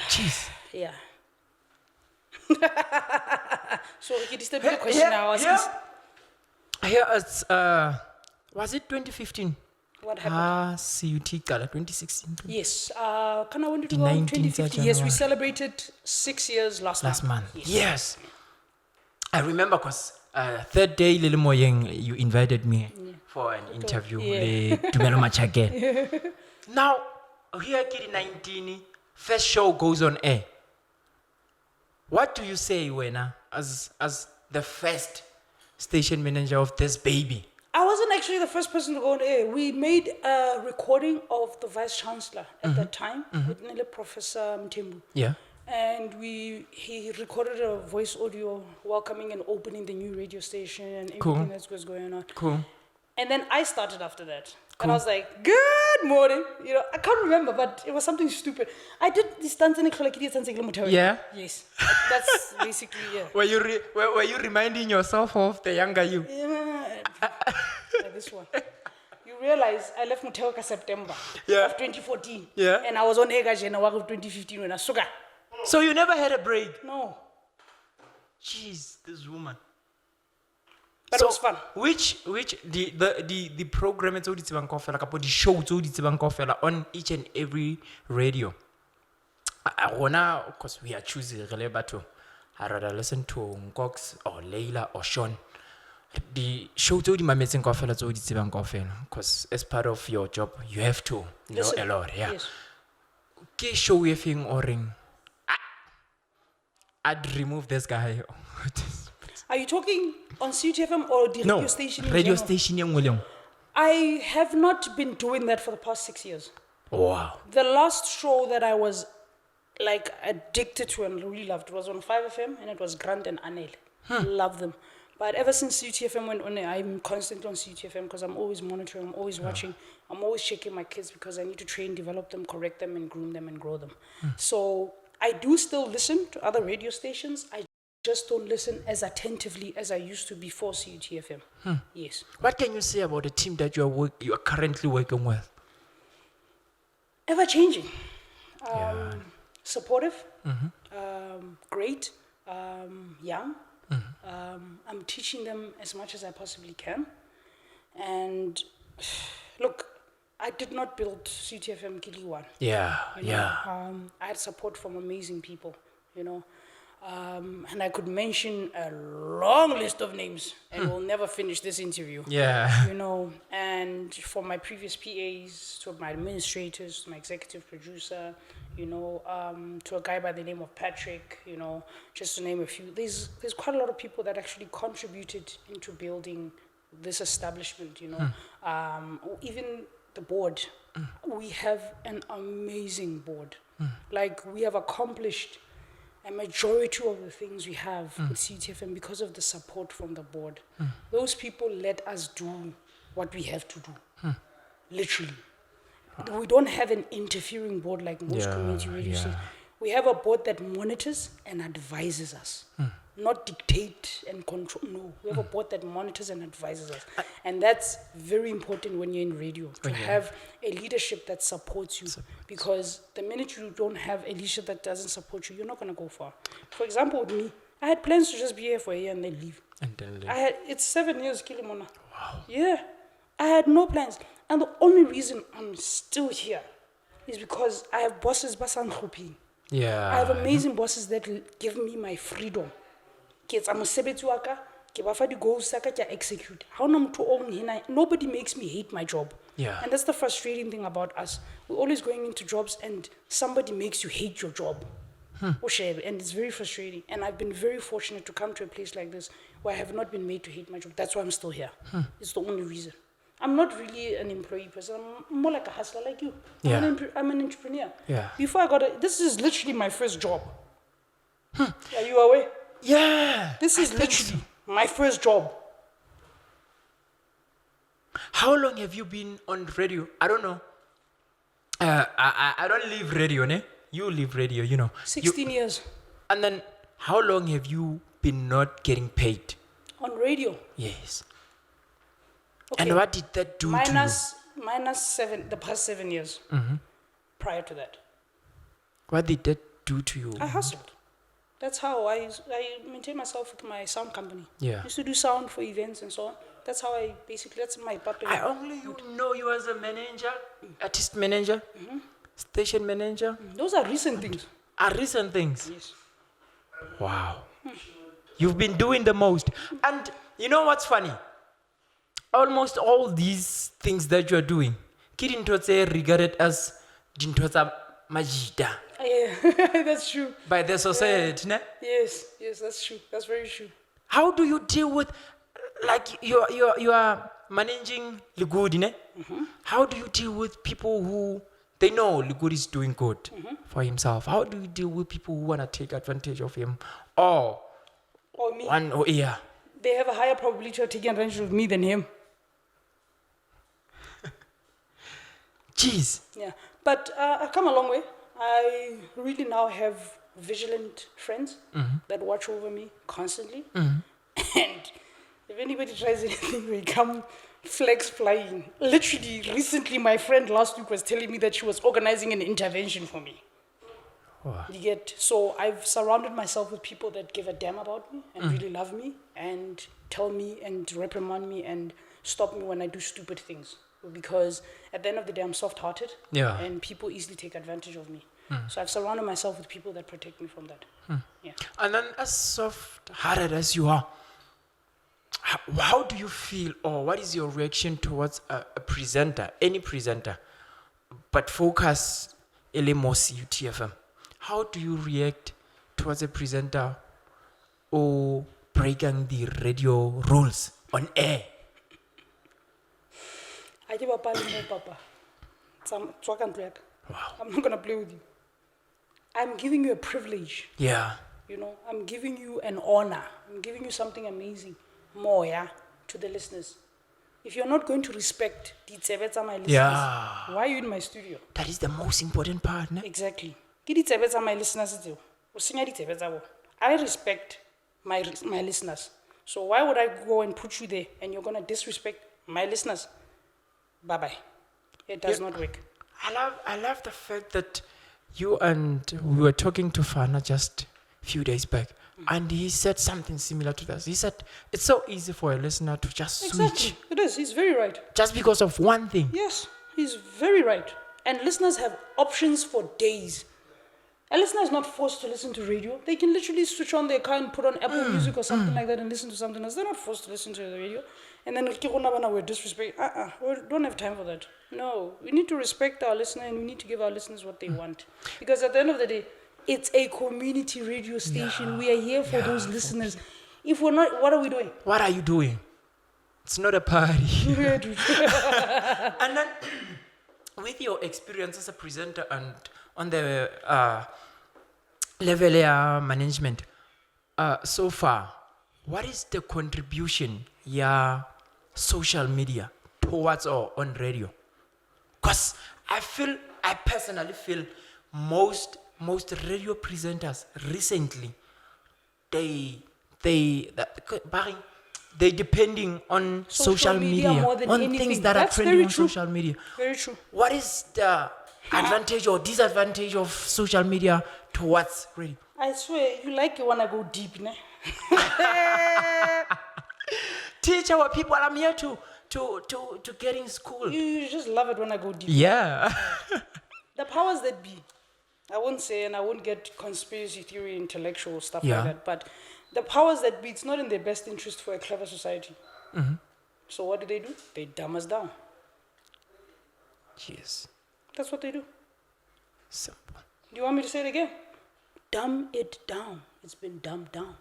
Jeez. Yeah. So you disturb the question now. Here it's, was it 2015? What happened? CUT Kala 2016. Yes. Can I want to The go on 19th 2015? Yes, we January. celebrated 6 years last month. Yes. Yes. I remember because third day, Lili Moyeng, you invited me for an interview. Yeah. Le Tumelo Machake. Now, here Kiri 19, first show goes on air. What do you say, Wena, as the first station manager of this baby? I wasn't actually the first person to go on air. We made a recording of the vice chancellor at that time with Nile Professor Mtembu. Yeah. And he recorded a voice audio welcoming and opening the new radio station and everything that was going on. Cool. And then I started after that. And I was like, good morning. You know, I can't remember, but it was something stupid. I did this dance in the Yeah? Yes. That's basically, yeah. Were you reminding yourself of the younger you? Yeah. Like this one. You realize I left Mutewaka September Yeah. of 2014. Yeah. And I was on Ega January of 2015 when I sugar. So you never had a break? No. Jeez, this woman. But it was fun. Which the program it's the show on each and every radio. I wanna, because we are choosing to I rather listen to Ngox or Laila or Sean. The show to the mametsing because as part of your job you have to know a lot. Yeah. Yes. Okay, show we thing or ring. I'd remove this guy. Are you talking on CTFM or the radio station? In radio general? station young William. I have not been doing that for the past 6 years. Wow. The last show that I was like addicted to and really loved was on 5FM, and it was Grant and Anel. Love them. But ever since CTFM went on, I'm constantly on CTFM because I'm always monitoring, I'm always watching, I'm always checking my kids because I need to train, develop them, correct them, and groom them and grow them. So I do still listen to other radio stations. I just don't listen as attentively as I used to before CUTFM. Yes. What can you say about the team that you are currently working with? Ever changing. Supportive. Great. Young. I'm teaching them as much as I possibly can. And look, I did not build CTFM Kiliwan. Yeah, You know, I had support from amazing people, you know. And I could mention a long list of names and we'll never finish this interview. Yeah. You know, and for my previous PAs, to my administrators, to my executive producer, you know, to a guy by the name of Patrick, you know, just to name a few. There's quite a lot of people that actually contributed into building this establishment, you know. Even the board, we have an amazing board. Like, we have accomplished a majority of the things we have with CTFM because of the support from the board. Those people let us do what we have to do, literally. We don't have an interfering board like most community radio stations. We have a board that monitors and advises us, not dictate and control. No, we have a board that monitors and advises us. And that's very important when you're in radio, to have a leadership that supports you. Because the minute you don't have a leadership that doesn't support you, you're not going to go far. For example, with me, I had plans to just be here for a year and then leave. It's 7 years, Kilimona. Wow. Yeah, I had no plans. And the only reason I'm still here is because I have bosses basan khuping. Yeah. I have amazing bosses that give me my freedom. I'm a sebetsi wa ka, ke ba fa di goals tsa ka ke execute. Nobody makes me hate my job. Yeah. And that's the frustrating thing about us. We're always going into jobs and somebody makes you hate your job. And it's very frustrating. And I've been very fortunate to come to a place like this where I have not been made to hate my job. That's why I'm still here. It's the only reason. I'm not really an employee person. I'm more like a hustler like you. Yeah. I'm an entrepreneur. Yeah. Before I got this is literally my first job. Are you aware? Yeah. This is literally my first job. How long have you been on radio? I don't know. I don't leave radio, ne? You leave radio, you know. 16 years. And then, how long have you been not getting paid? On radio? Yes. And what did that do to you? Minus the past 7 years. Prior to that, What did that do to you? I hustled. That's how I maintain myself with my sound company. Yeah. I used to do sound for events and so on. That's how that's my pattern. I only know you as a manager, artist manager, station manager. Those are recent things. Are recent things. Yes. Wow. You've been doing the most. And you know what's funny? Almost all these things that you're doing, Kirintotse regarded as Dintotsa Majida Yeah, that's true. by the society. Ne? Yes, that's true. That's very true. How do you deal with, like, you are managing Ligudi, ne? How do you deal with people who they know Ligudi is doing good for himself? How do you deal with people who want to take advantage of him? Or Me. yeah. They have a higher probability of taking advantage of me than him. Jeez. Yeah, but I've come a long way. I really now have vigilant friends that watch over me constantly. And if anybody tries anything, they come flags flying. Literally, recently, my friend last week was telling me that she was organizing an intervention for me. Wow. You get, so I've surrounded myself with people that give a damn about me and really love me and tell me and reprimand me and stop me when I do stupid things. Because at the end of the day, I'm soft-hearted, Yeah. and people easily take advantage of me. So I've surrounded myself with people that protect me from that. Yeah. And then, as soft-hearted as you are, how do you feel, or what is your reaction towards a presenter, any presenter, but focus LMOC UTFM? How do you react towards a presenter or breaking the radio rules on air? I give up Papa. Wow. I'm not gonna play with you. I'm giving you a privilege. Yeah. You know, I'm giving you an honor. I'm giving you something amazing. More, yeah, to the listeners. If you're not going to respect the Tsebetsa, my listeners, why are you in my studio? That is the most important part, ne? Exactly. Ke di Tsebetsa, my listeners, tseo. O senya di Tsebetsa bo. I respect my listeners. So why would I go and put you there and you're going to disrespect my listeners? Bye-bye. It does not work. I love the fact that you and we were talking to Fana just a few days back, and he said something similar to this. He said it's so easy for a listener to just switch Exactly. It is. He's very right. just because of one thing. Yes, he's very right. And listeners have options for days. A listener is not forced to listen to radio. They can literally switch on their car and put on Apple Music or something like that and listen to something else. They're not forced to listen to the radio. And then we're disrespect. We don't have time for that. No, we need to respect our listener and we need to give our listeners what they want. Because at the end of the day, it's a community radio station. We are here for those listeners. If we're not, what are we doing? What are you doing? It's not a party. And then, with your experience as a presenter and on the level management, so far, what is the contribution social media towards or on radio? Because I personally feel most radio presenters recently, they depending on social media more than on anything. things that That's are trending very on true. social media. Very true. What is the advantage or disadvantage of social media towards radio? I swear, you like it when I go deep, ne? Teach our people. I'm here to get in school. You just love it when I go deep. Yeah. The powers that be, I won't say, and I won't get conspiracy theory, intellectual stuff Yeah. like that, but the powers that be, it's not in their best interest for a clever society. So what do? They dumb us down. Yes. That's what they do. Simple. Do you want me to say it again? Dumb it down. It's been dumbed down.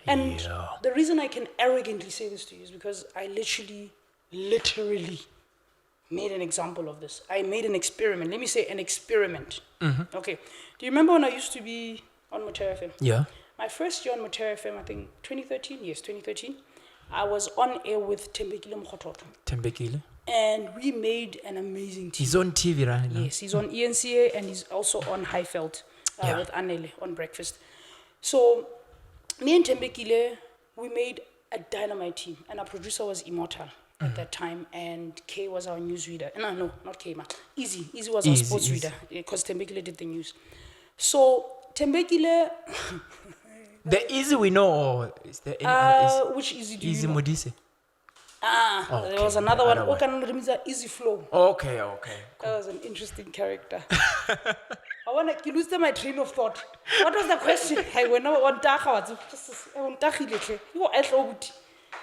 And Yeah. the reason I can arrogantly say this to you is because I literally made an example of this. I made an experiment. Let me say an experiment. Okay. Do you remember when I used to be on Motif FM? Yeah. My first year on Motif FM, I think 2013. Yes, 2013. I was on air with MABOKOTHO. Tembekile. And we made an amazing team. He's on TV right now. Yes, he's on ENCA and he's also on Highveld Yeah. with Anele on Breakfast. So me and Tembekile, we made a dynamite team, and our producer was Immortal at that time, and Kay was our newsreader. No, not Kay, Easy. Easy was our sports reader, because Tembekile did the news. So, Tembekile... The Easy we know, or is there any other which Easy do Easy you know? Modise? There was another one. Easy Flow. Okay. That was an interesting character. I want to lose my train of thought. What was the question? Hey, when I want to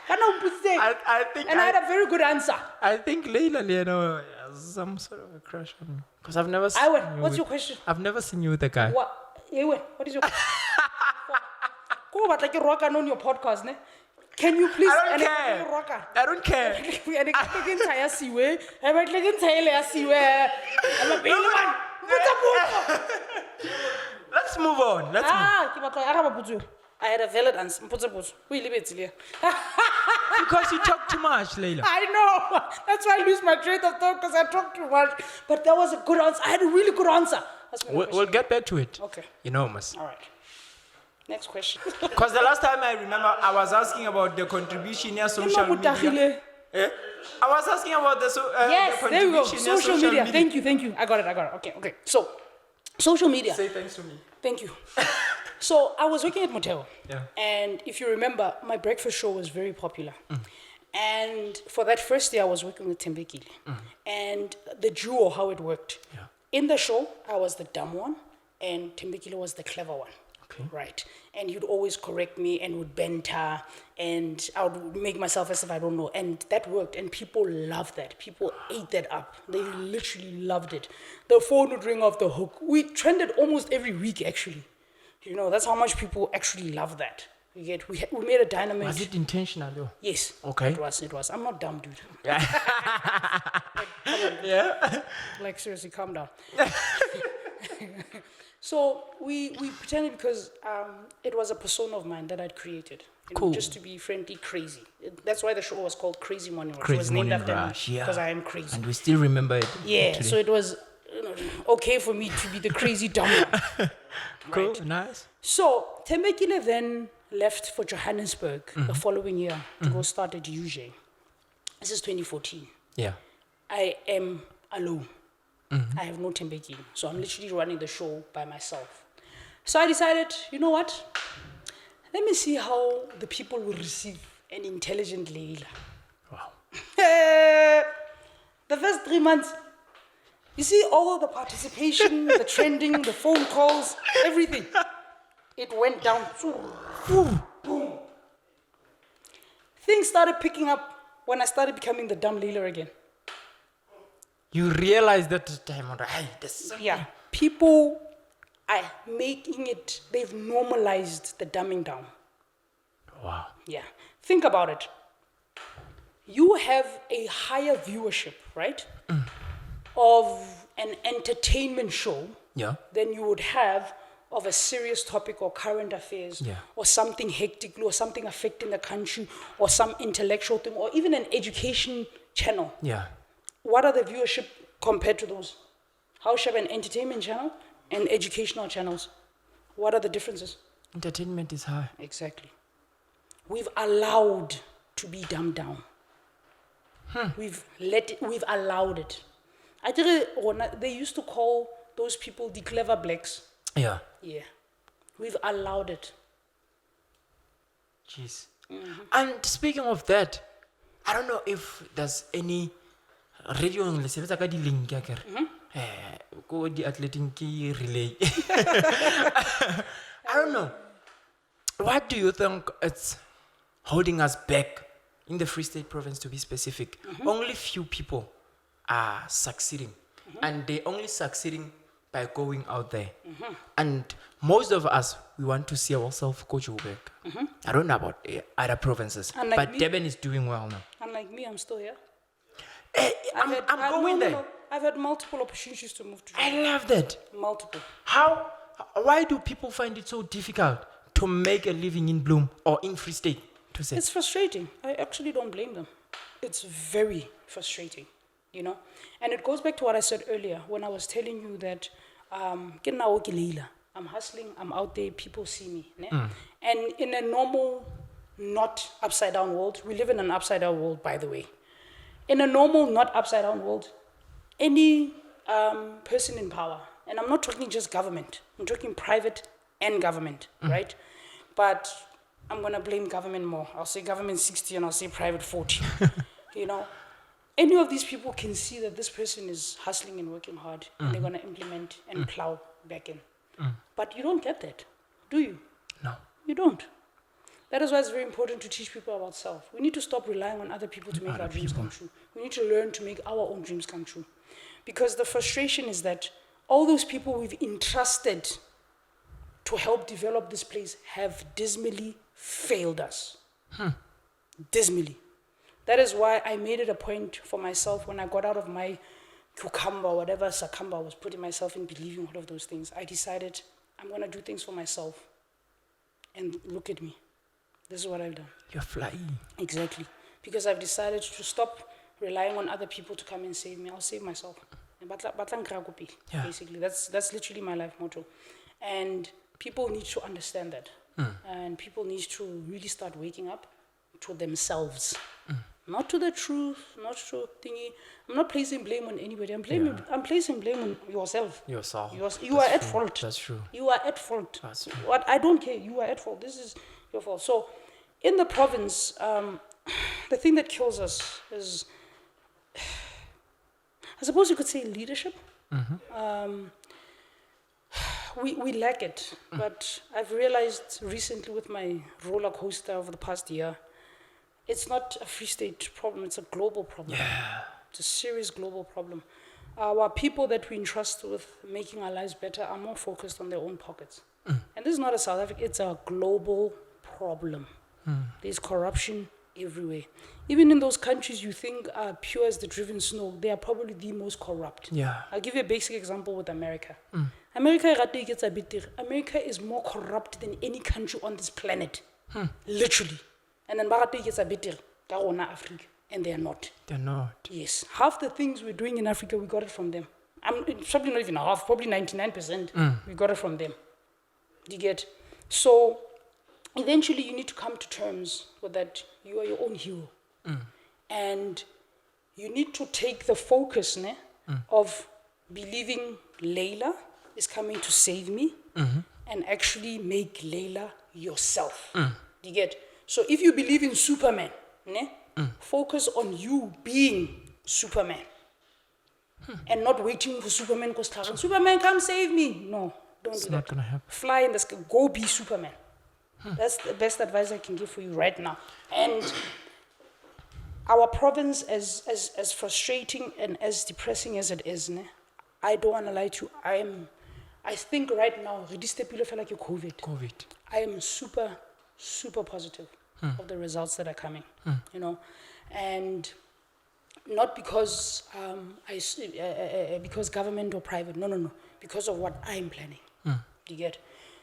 I think and I had a very good answer. I think Laila Nyane has some sort of a crush on me. Because I've never seen you What's with- your question? I've never seen you with a guy. What is your question? Go back like a rocker on your podcast, ne? Can you please? I don't care. Let's move on. I had a valid answer. Because you talk too much, Laila. I know. That's why I lose my train of thought, because I talk too much. But that was a good answer. I had a really good answer. That's my We'll question. get back to it. Okay. You know, Mas. All right. Next question. Because the last time I remember, I was asking about the contribution in social media. Eh? I was asking about the Yes, the there we go. contribution in Social media. Thank you. I got it. Okay. So, social media. Say thanks to me. Thank you. So, I was working at Motel. Yeah. And if you remember, my breakfast show was very popular. And for that first year, I was working with Tembekile. And the duo, how it worked. Yeah. In the show, I was the dumb one, and Tembekile was the clever one. Okay. Right. And he'd always correct me and would banter, and I would make myself as if I don't know. And that worked, and people loved that. People ate that up. They literally loved it. The phone would ring off the hook. We trended almost every week, actually. You know, that's how much people actually love that. We made a dynamite. Was it intentional, though? Yes. Okay. It was. I'm not dumb, dude. Yeah. Like, seriously, calm down. So we pretended, because it was a persona of mine that I'd created. Cool. Just to be friendly, crazy. That's why the show was called Crazy Morning Rush. It Crazy was named Morning after Rush, me, yeah. because I am crazy. And we still remember it. Yeah, today. so it was okay for me to be the crazy dumb one. Cool, Right. nice. So Tembekile then left for Johannesburg the following year to go start at UJ. This is 2014. Yeah. I am alone. I have no Tembekile. So I'm literally running the show by myself. So I decided, you know what? Let me see how the people will receive an intelligent Laila. Wow. The first 3 months, you see all the participation, the trending, the phone calls, everything. It went down. Boom. Things started picking up when I started becoming the dumb Laila again. You realize that time on hey, this. Yeah. People are making it, they've normalized the dumbing down. Wow. Yeah. Think about it. You have a higher viewership, right? Of an entertainment show Yeah. than you would have of a serious topic or current affairs, Yeah. or something hectic, or something affecting the country, or some intellectual thing, or even an education channel. Yeah. What are the viewership compared to those? How should an entertainment channel and educational channels? What are the differences? Entertainment is high. Exactly. We've allowed to be dumbed down. We've allowed it. I think they used to call those people the clever blacks. Yeah. Yeah. We've allowed it. Jeez. And speaking of that, I don't know if there's any radio le sebetsa ka di link ya kere. Ko di athletic ke relay. I don't know. What do you think it's holding us back in the Free State Province, to be specific? Only few people are succeeding, and they only succeeding by going out there. And most of us, we want to see ourselves go Joburg. I don't know about other provinces, Unlike but me. Durban is doing well now. Unlike me, I'm still here. I'm going there. No. I've had multiple opportunities to move to I Joburg. love that. Multiple. Why do people find it so difficult to make a living in Bloem or in Free State, to say? It's frustrating. I actually don't blame them. It's very frustrating, you know? And it goes back to what I said earlier when I was telling you that I'm hustling, I'm out there, people see me. Ne? And in a normal not upside down world. We live in an upside down world, by the way. In a normal, not upside down world, any person in power, and I'm not talking just government, I'm talking private and government, right? But I'm gonna blame government more. I'll say government 60 and I'll say private 40. You know, any of these people can see that this person is hustling and working hard, and they're gonna implement and plow back in. But you don't get that, do you? No. You don't. That is why it's very important to teach people about self. We need to stop relying on other people to make our dreams come true. We need to learn to make our own dreams come true. Because the frustration is that all those people we've entrusted to help develop this place have dismally failed us. Dismally. That is why I made it a point for myself when I got out of my cucumber, whatever succumber I was putting myself in, believing all of those things. I decided I'm going to do things for myself. And look at me. This is what I've done. You're flying. Exactly. Because I've decided to stop relying on other people to come and save me. I'll save myself. Yeah. Basically, that's literally my life motto. And people need to understand that. And people need to really start waking up to themselves. Not to the truth, not to thingy. I'm not placing blame on anybody. I'm placing blame on yourself. Yourself. You are at fault. That's true. You are at fault. That's true. What I don't care. You are at fault. This is your fault. So, in the province, the thing that kills us is, I suppose you could say, leadership. We lack it. But I've realized recently with my roller coaster over the past year, it's not a Free State problem. It's a global problem. Yeah. It's a serious global problem. Our people that we entrust with making our lives better are more focused on their own pockets. And this is not a South Africa, it's a global problem. There's corruption everywhere. Even in those countries you think are pure as the driven snow, they are probably the most corrupt. Yeah. I'll give you a basic example with America. America is more corrupt than any country on this planet. Literally. And then Barate gets a bit Africa. And they are not. They're not. Yes. Half the things we're doing in Africa, we got it from them. It's probably not even half, probably 99%. We got it from them. You get? So, eventually you need to come to terms with that you are your own hero. And you need to take the focus of believing Laila is coming to save me and actually make Laila yourself. You get? So if you believe in Superman, focus on you being Superman. And not waiting for Superman because Superman, come save me. No, don't do that. It's not going to happen. Fly in the sky, go be Superman. That's the best advice I can give for you right now. And our province, as frustrating and as depressing as it is, I don't want to lie to you. I think right now, COVID. I am super, super positive of the results that are coming, you know, and not because because government or private, no, because of what I'm planning. You get?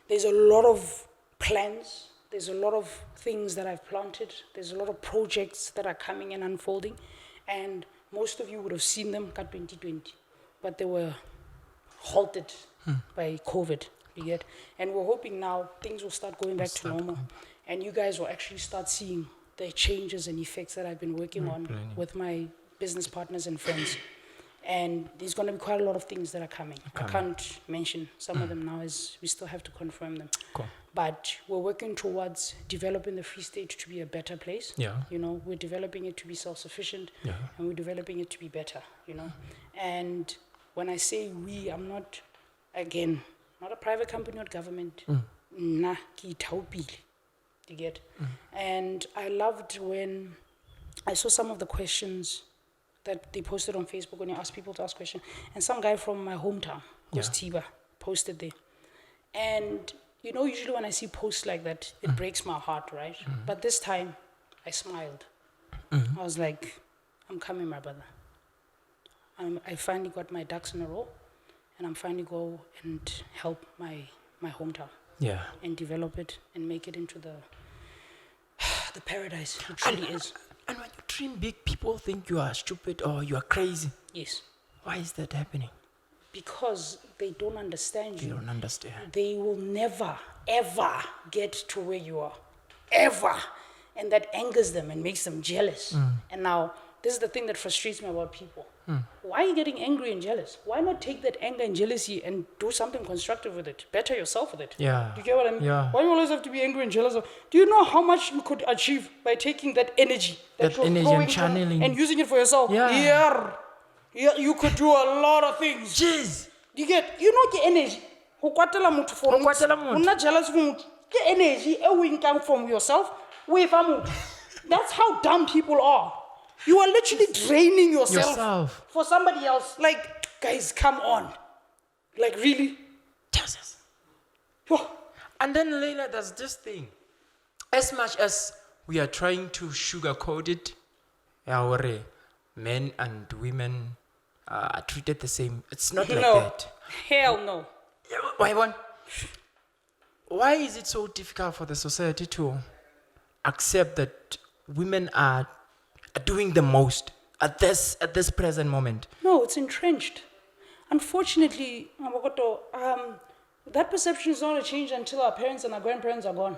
There's a lot of plans. There's a lot of things that I've planted. There's a lot of projects that are coming and unfolding, and most of you would have seen them at 2020, but they were halted by COVID. You get? And we're hoping now things will start going back to normal, and you guys will actually start seeing the changes and effects that I've been working on with my business partners and friends. And there's going to be quite a lot of things that are coming. I can't mention some of them now, as we still have to confirm them. Cool. But we're working towards developing the Free State to be a better place. Yeah. You know, we're developing it to be self-sufficient, and we're developing it to be better, you know. And when I say we, I'm not, again, not a private company, not government. Nah, ki itaupile. You get? And I loved when I saw some of the questions that they posted on Facebook when you asked people to ask questions. And some guy from my hometown, who's Tiba, posted there. And, you know, usually when I see posts like that, it breaks my heart, right? But this time, I smiled. I was like, I'm coming, my brother. I finally got my ducks in a row, and I'm finally go and help my hometown. Yeah. And develop it and make it into the paradise it truly is. And when you dream big, people think you are stupid or you are crazy. Yes. Why is that happening? Because they don't understand you. They don't understand. They will never, ever get to where you are. Ever. and that angers them and makes them jealous. And now, this is the thing that frustrates me about people. Why are you getting angry and jealous? Why not take that anger and jealousy and do something constructive with it? Better yourself with it. Yeah. Do you get what I mean? Yeah. Why you always have to be angry and jealous? Do you know how much you could achieve by taking that energy, That you're energy throwing and channeling. and using it for yourself? Yeah. Yeah, you could do a lot of things. Jeez. You know the energy. Ho kwatela motho for Ho kwatela motho. o nna jealous for motho. The energy e come from yourself. That's how dumb people are. You are literally draining yourself for somebody else. Like, guys, come on. Like, really? Jesus. Oh. And then Laila, there's this thing. As much as we are trying to sugarcoat it, our men and women are treated the same. It's not like that. Hell no. Why is it so difficult for the society to accept that women are doing the most at this present moment? No, it's entrenched. Unfortunately, MABOKOTHO, that perception is not going to change until our parents and our grandparents are gone.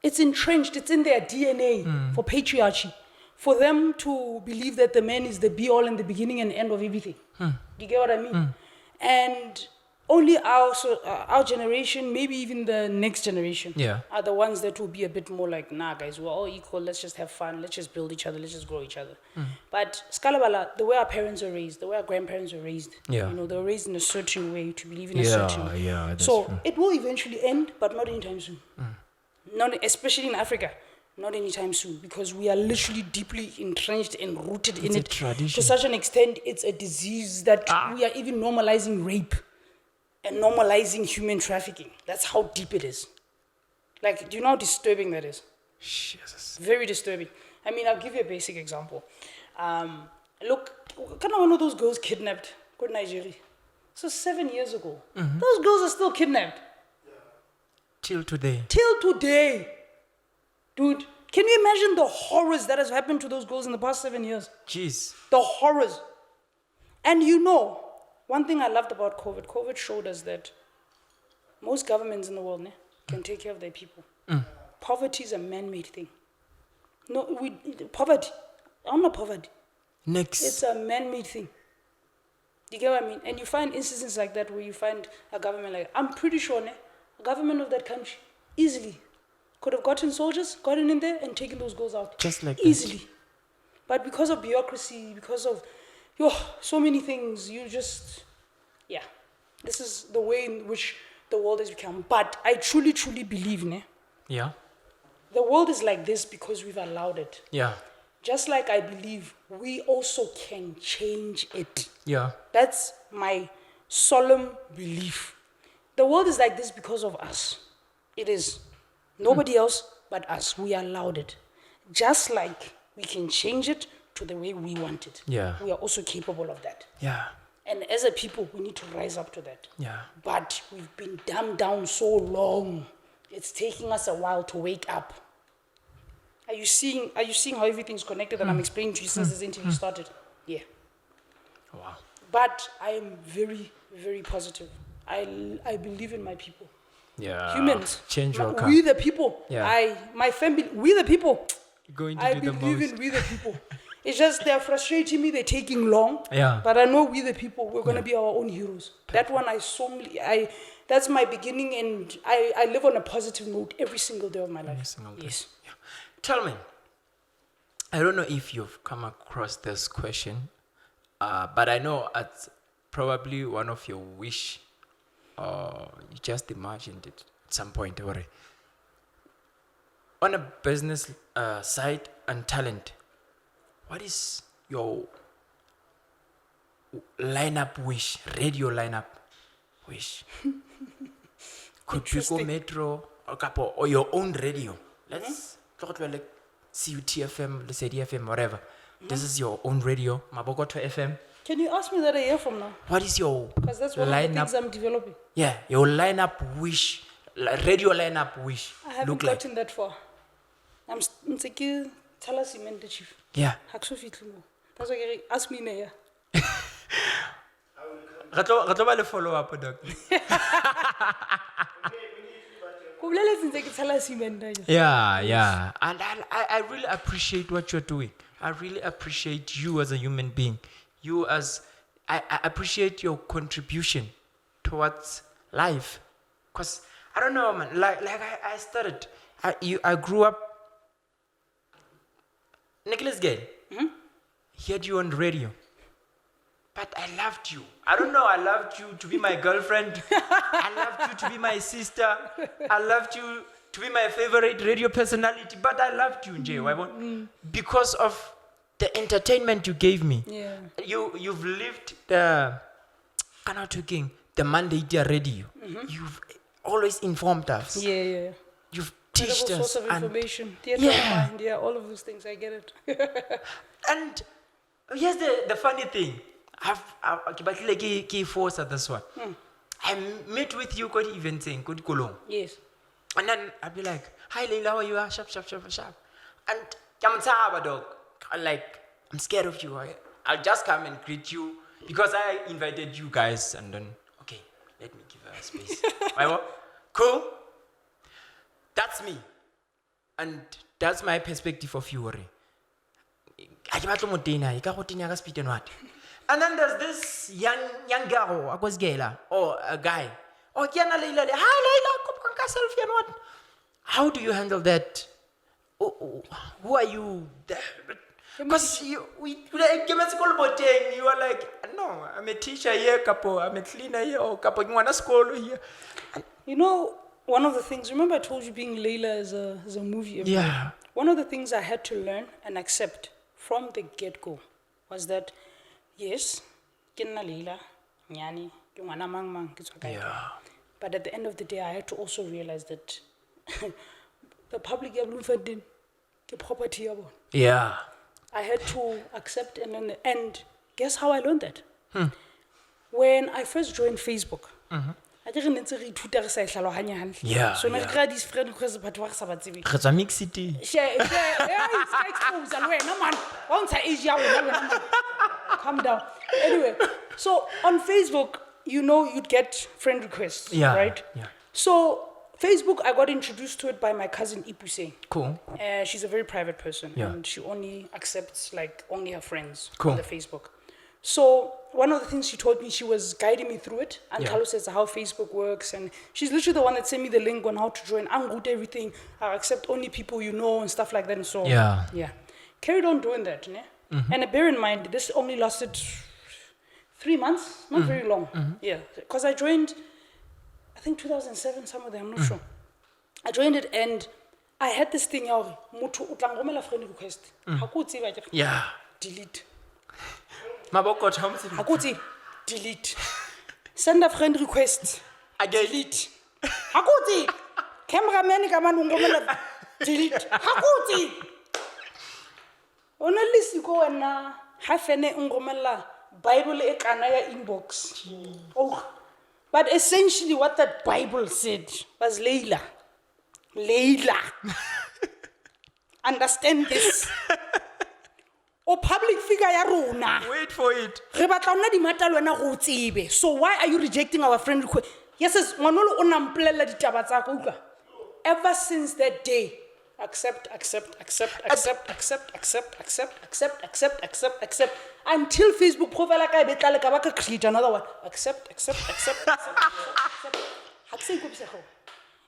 It's entrenched. It's in their DNA for patriarchy. For them to believe that the man is the be-all and the beginning and end of everything. Do you get what I mean? And only our generation, maybe even the next generation, are the ones that will be a bit more like, nah, guys, we're all equal. Let's just have fun. Let's just build each other. Let's just grow each other. But Skalabala, the way our parents were raised, the way our grandparents were raised, you know, they were raised in a certain way to believe in a certain way. That's so true. it will eventually end, but not anytime soon. Not, especially in Africa. Not anytime soon, because we are literally deeply entrenched and rooted in it. Tradition. To such an extent, it's a disease that we are even normalizing rape and normalizing human trafficking. That's how deep it is. Like, do you know how disturbing that is? Jesus. Very disturbing. I mean, I'll give you a basic example. Look, kind of one of those girls kidnapped, go to Nigeria. So 7 years ago, those girls are still kidnapped. Till today. Till today. Dude, can you imagine the horrors that has happened to those girls in the past 7 years? Jeez. The horrors. And you know, one thing I loved about COVID showed us that most governments in the world can take care of their people. Poverty is a man-made thing. Poverty. I'm not poverty. Next. It's a man-made thing. You get what I mean? And you find instances like that where you find a government like, I'm pretty sure a government of that country easily could have gotten soldiers, gotten in there and taken those girls out. Just like easily. that. But because of bureaucracy, because of so many things, you just, this is the way in which the world has become. But I truly, truly believe, the world is like this because we've allowed it. Yeah. Just like I believe we also can change it. Yeah. That's my solemn belief. The world is like this because of us. It is. Nobody else but us. We allowed it. Just like we can change it to the way we want it. Yeah. We are also capable of that. Yeah. And as a people, we need to rise up to that. Yeah. But we've been dumbed down so long. It's taking us a while to wake up. Are you seeing how everything's connected that I'm explaining to you since this interview started? Yeah. Wow. But I am very, very positive. I believe in my people. Yeah. Humans. Change will come. We the people. Yeah. My family, we the people. Going to I do the believe most. in we the people. It's just they're frustrating me, they're taking long. Yeah. But I know we the people, we're gonna be our own heroes. That one that's my beginning, and I live on a positive note every single day of my life. Every single day. Yes. Yeah. Tell me, I don't know if you've come across this question, but I know it's probably one of your wish, you just imagined it at some point already. On a business side and talent, what is your lineup wish, radio lineup wish? Could you go metro or your own radio? Let's talk about like CUT-FM, Lesedi-FM, whatever. This is your own radio, MABOKOTHO FM. Can you ask me that a year from now? What is your Because that's one of the things I'm developing. Yeah, your lineup wish, radio lineup wish. I haven't gotten that far. I'm thinking, tell us the chief. Yeah. That's why ask me in a year. Follow up, doctor. Yeah. And I really appreciate what you're doing. I really appreciate you as a human being. I appreciate your contribution towards life. Because, I don't know, man, I started, I grew up, Nicholas Gay, heard you on the radio. But I loved you. I don't know, I loved you to be my girlfriend. I loved you to be my sister. I loved you to be my favorite radio personality. But I loved you, Jay, because of the entertainment you gave me. Yeah. You've lived the Monday radio. You've always informed us. Yeah. You've Incredible teached us. source of information. Theater of mind, all of those things, I get it. And here's the funny thing. I've force at this one. I met with you got event saying good Kolong. Yes. And then I'd be like, hi Laila, how are you? Sharp. And I'm dog. I'm scared of you. I'll just come and greet you because I invited you guys and then okay, let me give her a space. Cool. That's me. And that's my perspective of you. And then there's this young girl, or a guy. Oh, Laila, hi Laila, how do you handle that? Who are you? Because you are like, no, I'm a teacher here, I'm a cleaner here, or school here. You know, one of the things, remember I told you being Laila is a movie. Yeah. One of the things I had to learn and accept from the get-go was that, yes, Laila Nyane, but at the end of the day, I had to also realize that the public of Bloemfontein, the property of. Yeah. I had to accept and guess how I learned that? When I first joined Facebook, I didn't need to read. Yeah. So I got these friend requests, but what about TV? It's a mix city. Calm down. Anyway, so on Facebook, you'd get friend requests, right? Yeah. So Facebook, I got introduced to it by my cousin Ipuse. Cool. She's a very private person, Yeah. and she only accepts only her friends Cool. on the Facebook. So one of the things she taught me, she was guiding me through it, and Carlos says how Facebook works, and she's literally the one that sent me the link on how to join. I root everything. I accept only people you know and stuff like that. And so carried on doing that, ne? And bear in mind, this only lasted 3 months, not very long. Yeah, because I joined, I think 2007, somewhere there, I'm not sure. I joined it and I had this thing, friend request. Yeah. Delete. MABOKOTHO. Delete. Send a friend request. Delete. Cameraman delete. Only you go and have an Bible inbox. Oh. But essentially what that Bible said was Laila. Understand this. O public figure ya rona. Wait for it. So why are you rejecting our friend request? Yes, Manolo onamplella ditaba tsa ka utlwa. Ever since that day, accept until Facebook profile ka betla le ka ba ka create another one. Accept.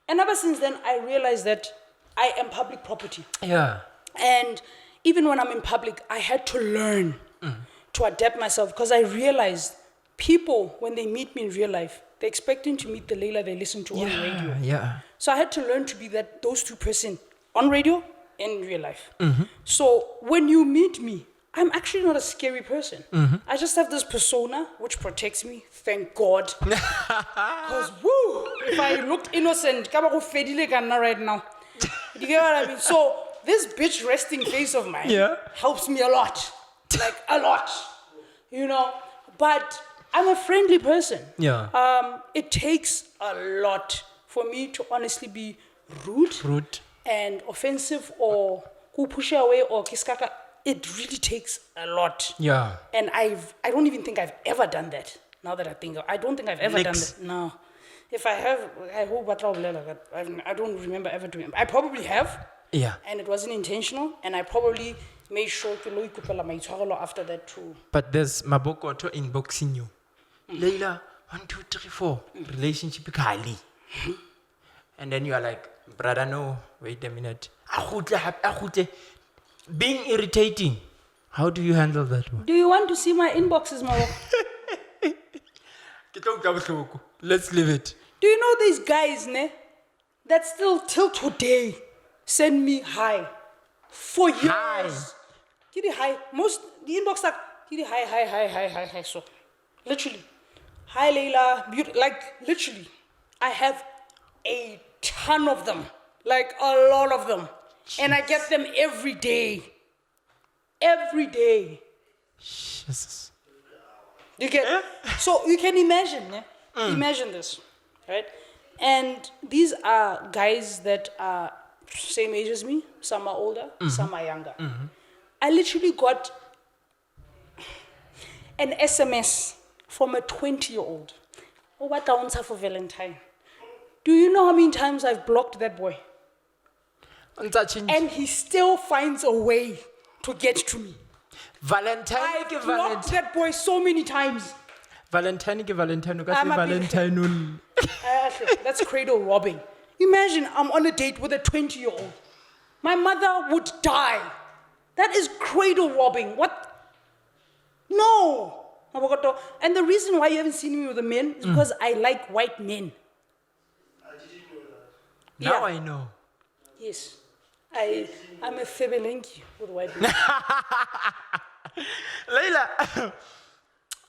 And ever since then, I realized that I am public property. Yeah. And even when I'm in public, I had to learn to adapt myself because I realized people, when they meet me in real life, they're expecting to meet the Laila they listen to on radio. Yeah. So I had to learn to be those two person on radio and in real life. So when you meet me, I'm actually not a scary person. I just have this persona which protects me, thank God. Because if I looked innocent, right now. You get what I mean? So this bitch resting face of mine helps me a lot. Like a lot. But I'm a friendly person. Yeah. It takes a lot for me to honestly be rude and offensive or who push away or kiskaka. It really takes a lot. Yeah. And I don't even think I've ever done that. Now that I think I don't think I've ever done that. No. If I have, I hope I don't remember ever doing it. I probably have. Yeah. And it wasn't intentional. And I probably made sure to look after that too. But there's MABOKOTHO inboxing you. Laila, 1, 2, 3, 4. Relationship Kali. And then you are like, brother, no, wait a minute. Being irritating. How do you handle that one? Do you want to see my inboxes, Maboko? Let's leave it. Do you know these guys, ne? That still till today send me hi for years. Hi. Kiri hi. Most the inbox like kiri hi. So literally, hi Laila. Like literally, I have a ton of them. Like a lot of them, and I get them every day. Every day. Jesus. You get so you can imagine, ne? Imagine this, right? And these are guys that are same age as me. Some are older, some are younger. I literally got an SMS from a 20-year-old. Oh, what down for Valentine? Do you know how many times I've blocked that boy? And he still finds a way to get to me. Valentine. I blocked that boy so many times. Valentine. I'm a Valentine. That's cradle robbing. Imagine I'm on a date with a 20-year-old. My mother would die. That is cradle robbing. What? No. And the reason why you haven't seen me with a man is because I like white men. I didn't know that. Now Yeah. I know. Yes. I'm a febelenki with white men. Laila,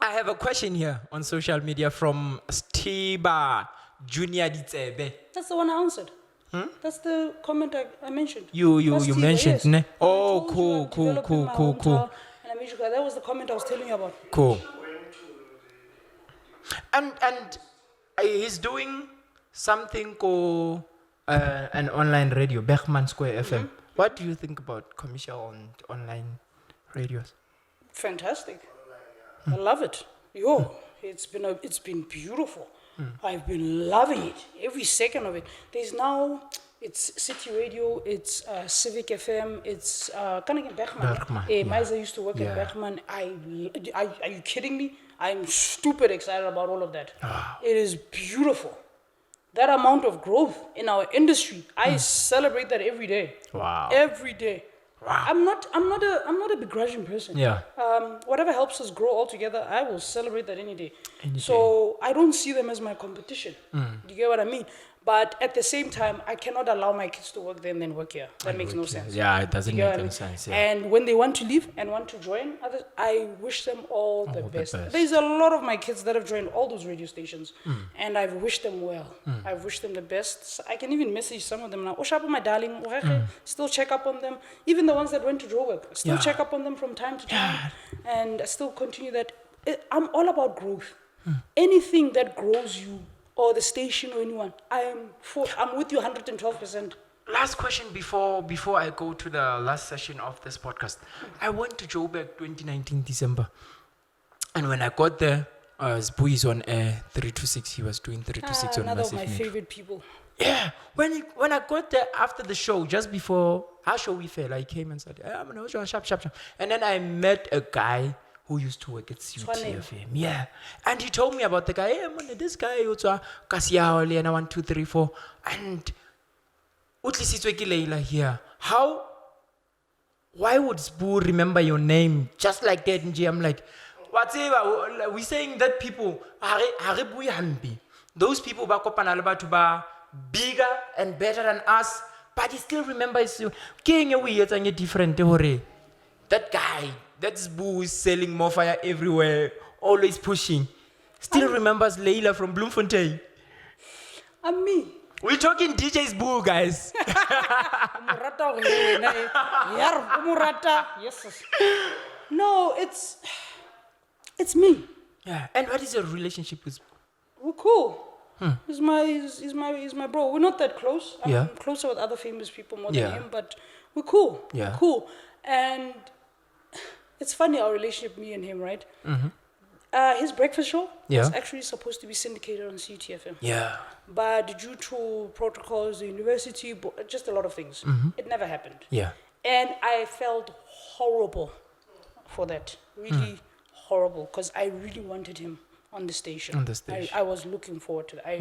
I have a question here on social media from Stiba Junior Ditsebe. That's the one I answered. That's the comment I mentioned. You That's Tiba, mentioned, yes. ne? I Oh, told you cool. I'm developing my hometown, and I made sure that was the comment I was telling you about. Cool. And he's doing something called an online radio, Bergman Square FM. What do you think about commercial and online radios? Fantastic. I love it. It's been beautiful. I've been loving it. Every second of it. It's City Radio, it's Civic FM, it's Bergman. Bergman, yeah. Maiza used to work at Bergman. Are you kidding me? I'm stupid excited about all of that. It is beautiful. That amount of growth in our industry, I celebrate that every day. Wow. Every day. Wow. I'm not a begrudging person. Yeah. Whatever helps us grow all together, I will celebrate that any day. So I don't see them as my competition. Do you get what I mean? But at the same time, I cannot allow my kids to work there and then work here. That makes no sense. Yeah, it doesn't You get make what I any mean? sense. Yeah. And when they want to leave and want to join others, I wish them all the best. There's a lot of my kids that have joined all those radio stations, and I've wished them well. I've wished them the best. I can even message some of them now. Oshapa, my darling, still check up on them. Even the ones that went to Joburg, still check up on them from time to time, and I still continue that. I'm all about growth. Anything that grows you, or the station or anyone, I'm with you 112%. Last question before I go to the last session of this podcast. I went to Joburg 2019 December. And when I got there, Zbu is on air 3 to 6. He was doing 3 to 6 on Another of Massive my Media. favorite people. Yeah. When I got there after the show, just before our show we fell, I came and said, I'm gonna show sharp. And then I met a guy who used to work at CUTFM. Yeah. And he told me about the guy. Hey, man, this guy, Kasiao, Lena 1, 2, 3, 4. And Utlisitweki Laila here. Why would Zbu remember your name just like that? And I'm like, whatever. We're saying that people, those people to be bigger and better than us, but he still remembers you. Different. That guy, that's Boo is selling more fire everywhere, always pushing. Still remembers Laila from Bloemfontein. And me. We're talking DJ's Boo, guys. Yes. No, it's me. Yeah. And what is your relationship with? We're cool. He's my bro. We're not that close. I'm closer with other famous people more than him, but we're cool. Yeah. We're cool. And it's funny, our relationship, me and him, right? his breakfast show Yeah. was actually supposed to be syndicated on CTFM. Yeah. But due to protocols, the university, just a lot of things, it never happened. Yeah. And I felt horrible for that. Really horrible, because I really wanted him on the station. On the station. I was looking forward to that. I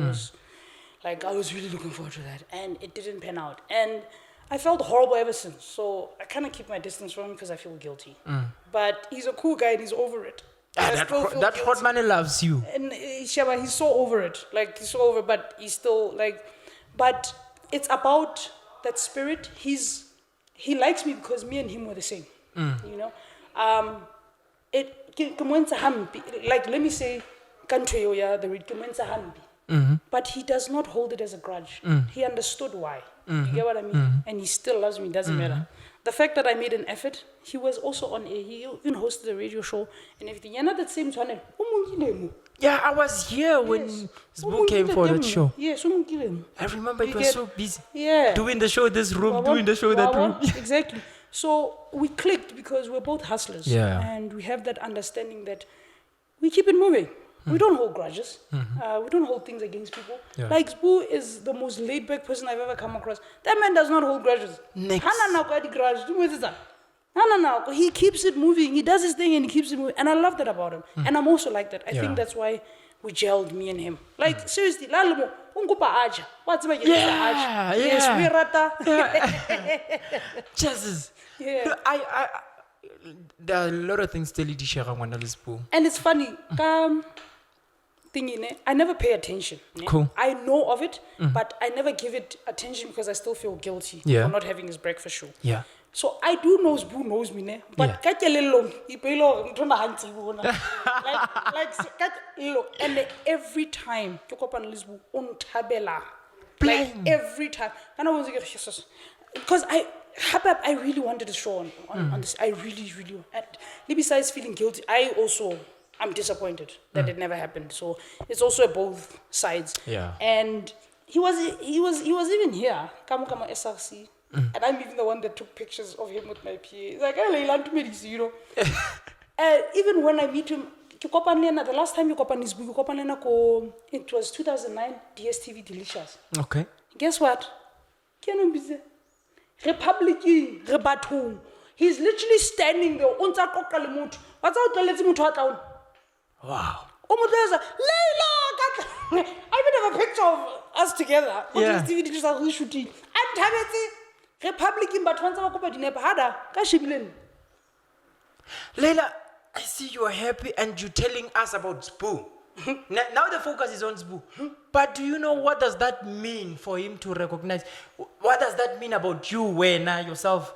was really looking forward to that. And it didn't pan out. And I felt horrible ever since. So I kind of keep my distance from him because I feel guilty. But he's a cool guy and he's over it. And I still feel That guilty. hot man loves you. And Shaba, he's so over it. Like, he's so over it, but he's still like, but it's about that spirit. He likes me because me and him were the same. You know? Like, let me say, but he does not hold it as a grudge. He understood why. You get what I mean? And he still loves me, doesn't matter. The fact that I made an effort, he was also on air. He even hosted a radio show and everything. You're not that same channel. Yeah, I was here when Zbu came for that show. Yes, I remember it was so busy. yeah. Doing the show this room, doing the show that room. Exactly. So we clicked because we're both hustlers. Yeah. And we have that understanding that we keep it moving. We don't hold grudges. We don't hold things against people. Yeah. Like, Zbu is the most laid-back person I've ever come across. That man does not hold grudges. Next. No. He keeps it moving. He does his thing and he keeps it moving. And I love that about him. And I'm also like that. I think that's why we gelled, me and him. Like, seriously, Lalamo, ungupa aja. What's my Yeah, Yes, yeah. we rata. Jesus. Yeah. No, I there are a lot of things still to share on this book. And it's funny. I never pay attention. Ne? Cool. I know of it, but I never give it attention because I still feel guilty Yeah. for not having his breakfast show. Yeah. So I do know Zbu knows me, ne? But and every time like every time, and I was like, Jesus, because I really wanted to show on this. I really, and besides feeling guilty, I'm disappointed that it never happened. So it's also both sides. Yeah. And he was even here, Kamo SRC. And I'm even the one that took pictures of him with my PA. He's like, hey, Laila Nnyane, you know. Even when I meet him, the last time you it was 2009, DSTV Delicious. Okay. Guess what? Republican, Rebatung. He's literally standing there. What's out? Wow. Laila! I even have a picture of us together. Yeah. DSTV Delicious shooting. I'm Republican, but once I go Laila, I see you are happy and you're telling us about Zbu. Now the focus is on Zbu. But do you know what does that mean for him to recognize? What does that mean about you, Wena, yourself?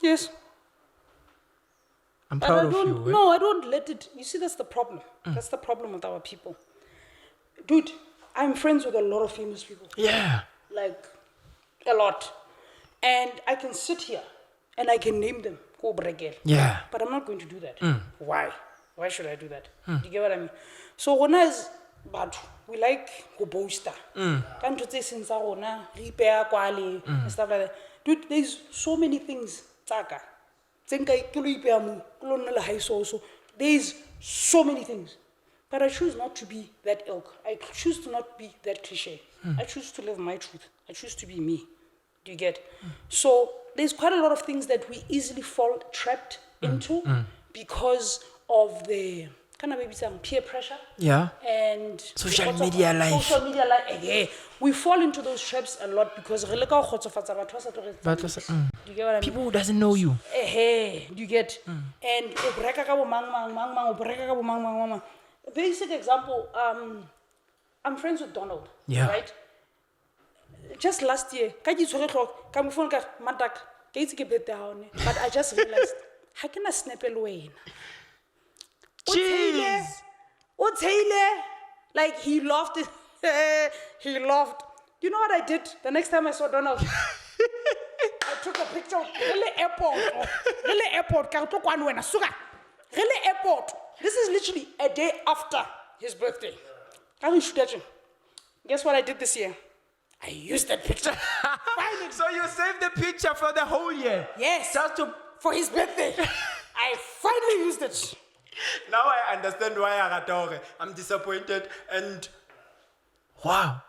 Yes. I'm But proud I of don't, you. Eh? no, I don't let it. You see, that's the problem. That's the problem with our people. Dude, I'm friends with a lot of famous people. Yeah. Like, a lot. And I can sit here and I can name them. Go Bregel. Yeah. But I'm not going to do that. Why? Why should I do that? Do you get what I mean? So when I was bad, we like go boaster. Can't you say since I repair quality and stuff like that? Dude, there's so many things. Tsaka. There's so many things. But I choose not to be that ilk. I choose to not be that cliche. I choose to live my truth. I choose to be me. Do you get? So there's quite a lot of things that we easily fall trapped into because of the kind of maybe some peer pressure. Yeah. And Social media life. Social media life. Yeah. We fall into those traps a lot because do you get what I mean? People who doesn't know you. Do you get? And basic example, I'm friends with Donald. Yeah. Right? Just last year, but I just realized, how can I snap away? Jeez. Like, he laughed. He laughed. You know what I did the next time I saw Donald? I took a picture of Rele Airport. Rele Airport. This is literally a day after his birthday. Guess what I did this year? I used that picture. Finally. So you saved the picture for the whole year? Yes. Just to... For his birthday. I finally used it. Now I understand why I'm disappointed and wow.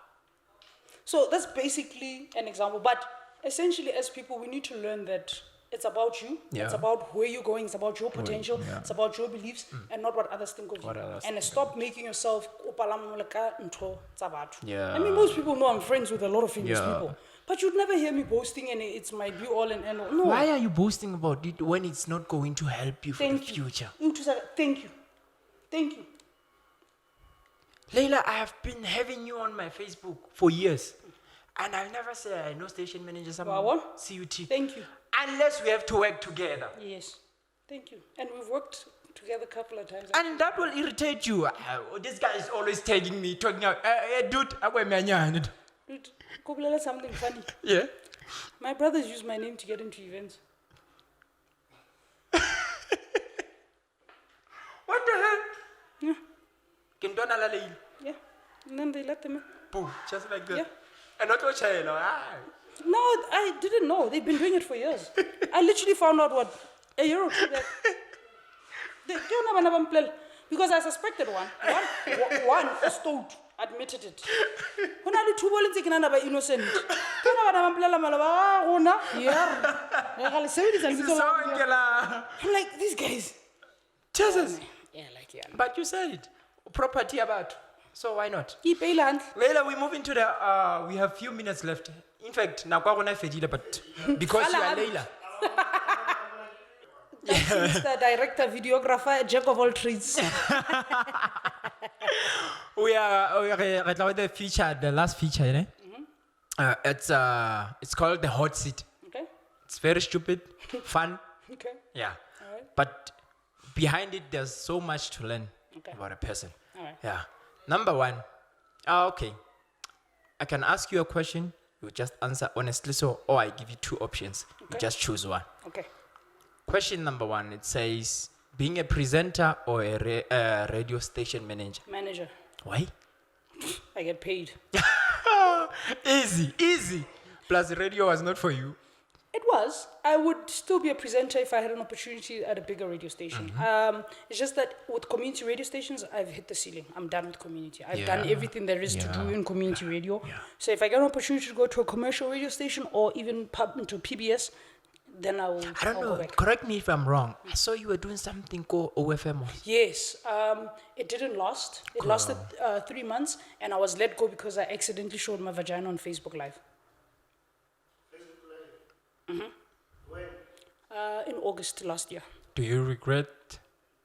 So that's basically an example. But essentially, as people, we need to learn that it's about you. Yeah. It's about where you're going. It's about your potential. yeah. It's about your beliefs and not what others think of What you. others And stop making yourself. Yeah. I mean, most people know I'm friends with a lot of famous Yeah. people. But you'd never hear me boasting and it's my be all and end all. No. Why are you boasting about it when it's not going to help you for Thank the you. future? Thank you. Thank you. Laila, I have been having you on my Facebook for years. And I'll never say I know station manager someone. Wawa? CUT. Thank you. Unless we have to work together. Yes. Thank you. And we've worked together a couple of times. And that will irritate you. This guy is always tagging me, talking out, dude, Dude, Kobulela, something funny. yeah. My brothers use my name to get into events. What the hell? Yeah. Kintwana la Laila. Yeah. And then they let them in. Boom, just like that. Yeah. And not what child. No, I didn't know. They've been doing it for years. I literally found out a year or two back. They don't have because I suspected one Stout admitted it. When I two bullets taken by innocent. I'm like, these guys. Jesus. Yeah, like yeah. But you said it. Property about. So why not? Keep a land. Laila, we move into the, we have few minutes left. In fact, now but because you are Laila. That's Mr. Director, Videographer, Jack of all trades. we are with the feature, the last feature, you know? It's called the hot seat. Okay. It's very stupid, fun. Okay. Yeah. All right. But behind it, there's so much to learn about a person. All right. Yeah. Number one. Okay. I can ask you a question. You just answer honestly. Or I give you two options. You just choose one. Okay. Question number one. It says, being a presenter or a radio station manager. Manager. Why? I get paid. Easy. Plus, radio was not for you. It was. I would still be a presenter if I had an opportunity at a bigger radio station. It's just that with community radio stations, I've hit the ceiling. I'm done with community. I've done everything there is to do in community radio. Yeah. So if I get an opportunity to go to a commercial radio station or even to PBS, then I'll know. Go back. Correct me if I'm wrong. I saw you were doing something called OFM. Yes. It didn't last. It lasted 3 months, and I was let go because I accidentally showed my vagina on Facebook Live. When? In August last year. Do you regret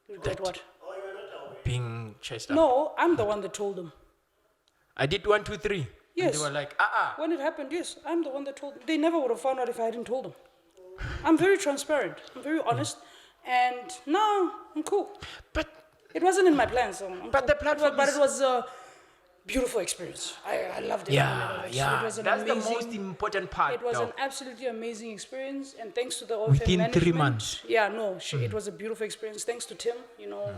Regret what? Oh, you were not aware. being chased up? No, I'm the one that told them. I did 1, 2, 3. Yes. And they were like, When it happened, yes, I'm the one that told them. They never would have found out if I hadn't told them. I'm very transparent. I'm very honest. And now I'm cool. But It wasn't in my plans. So I'm But cool. the platform But is- it was a beautiful experience. I loved it. yeah. It was an That's amazing, the most important part. It was though. an absolutely amazing experience, and thanks to the Within management, 3 months. Yeah, no, it was a beautiful experience. Thanks to Tim,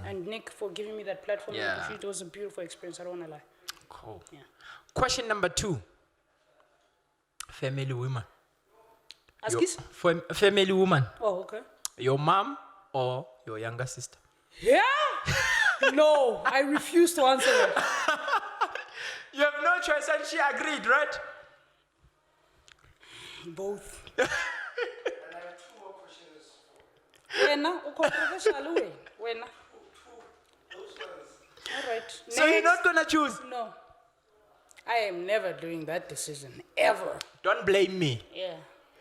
and Nick for giving me that platform. Yeah. And opportunity. It was a beautiful experience. I don't want to lie. Cool. Yeah. Question number 2. Family woman. Askis? Family woman. Oh, okay. Your mom or your younger sister? Yeah. No, I refuse to answer that. You have no choice, and she agreed, right? Both. And I have 2 more questions. Wena, controversial way. Wena. Those ones. All right. So you're not gonna choose. No. I am never doing that decision ever. Don't blame me. Yeah.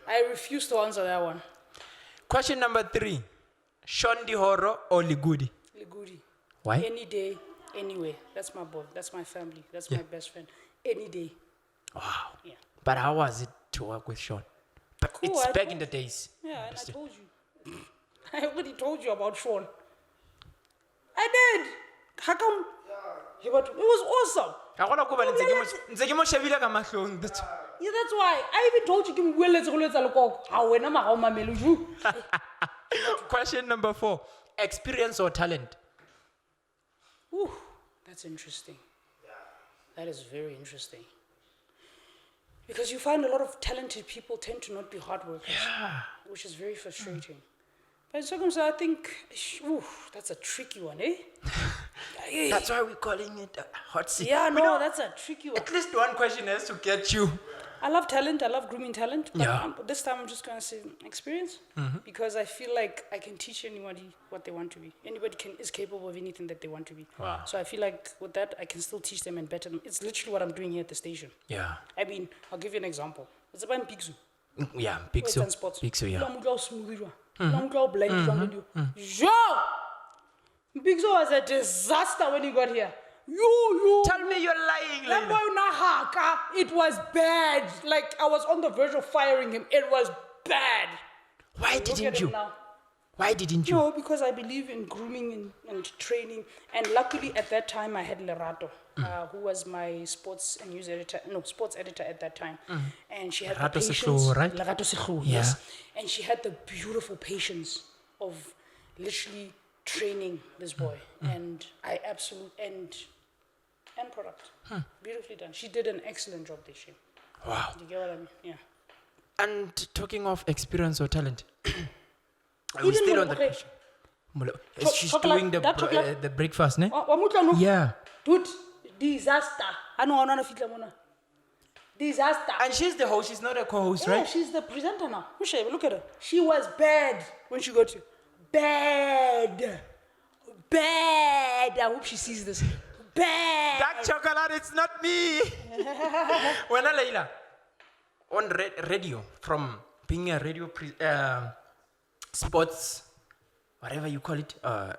I refuse to answer that one. Question number 3. Sean Dihoro or Ligudi? Ligudi. Why? Any day, anywhere. That's my boy. That's my family. That's my best friend. Any day. Wow. Yeah. But how was it to work with Sean? But Cool, it's I back told in the days. Yeah, and I told you. I already told you about Sean. I did. How come? Yeah. But it was awesome. That's Yeah, that's why. I even told you to well let's go. How when I'm a Question number 4. Experience or talent? Ooh, that's interesting. That is very interesting. Because you find a lot of talented people tend to not be hard workers, which is very frustrating. By circumstance, I think, that's a tricky one, eh? Hey. That's why we're calling it a hot seat. Yeah, We know that's a tricky one. at least one question has to get you. I love talent. I love grooming talent. But Yeah. This time I'm just going to say experience. Because I feel like I can teach anybody what they want to be. Anybody is capable of anything that they want to be. Wow. So I feel like with that, I can still teach them and better them. It's literally what I'm doing here at the station. Yeah. I mean, I'll give you an example. It's about Pixu. Yeah, Pixel. Pixel, yeah. Pixu was a disaster when you got here. You. Tell me you're lying, That Laila. boy Nahaka, it was bad. Like, I was on the verge of firing him. It was bad. Why Look at didn't him you? now. Why didn't you? No, because I believe in grooming and training. And luckily at that time I had Lerato, who was my sports editor at that time. And she had Lerato the patience. Sekgloho, right? Lerato Sekgloho, Yeah. yes. And she had the beautiful patience of literally training this boy. And I absolutely, and product. Beautifully done. She did an excellent job this year. Wow. Do you get what I mean? Yeah. And talking of experience or talent, are we Even still on Molo- the okay. question? She's Chocolate, doing that chocolate. the breakfast, ne? Wa mutla no? Yeah. Dude, disaster. I know I'm not fitla mona. Disaster. And she's the host, she's not a co-host, Yeah, right? she's the presenter now. Look at her. She was bad when she got you. Bad. Bad. I hope she sees this. Bad. Dark chocolate, it's not me. When Laila on radio, from being a radio sports, whatever you call it,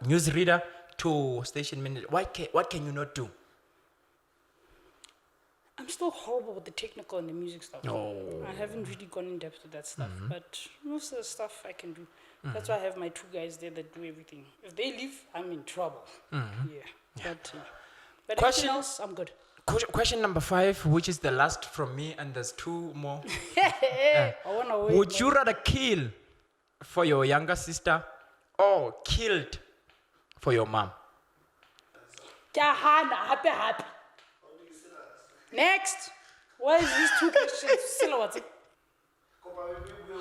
news reader to station manager, what can you not do? I'm still horrible with the technical and the music stuff. Oh. I haven't really gone in depth with that stuff, but most of the stuff I can do. That's why I have my two guys there that do everything. If they leave, I'm in trouble. Yeah. But Question- anything else, I'm good. Question number 5, which is the last from me, and there's 2 more. I wanna wait. Would you rather kill for your younger sister or killed for your mom? Happy. Next. Why is these 2 questions? Still what's it?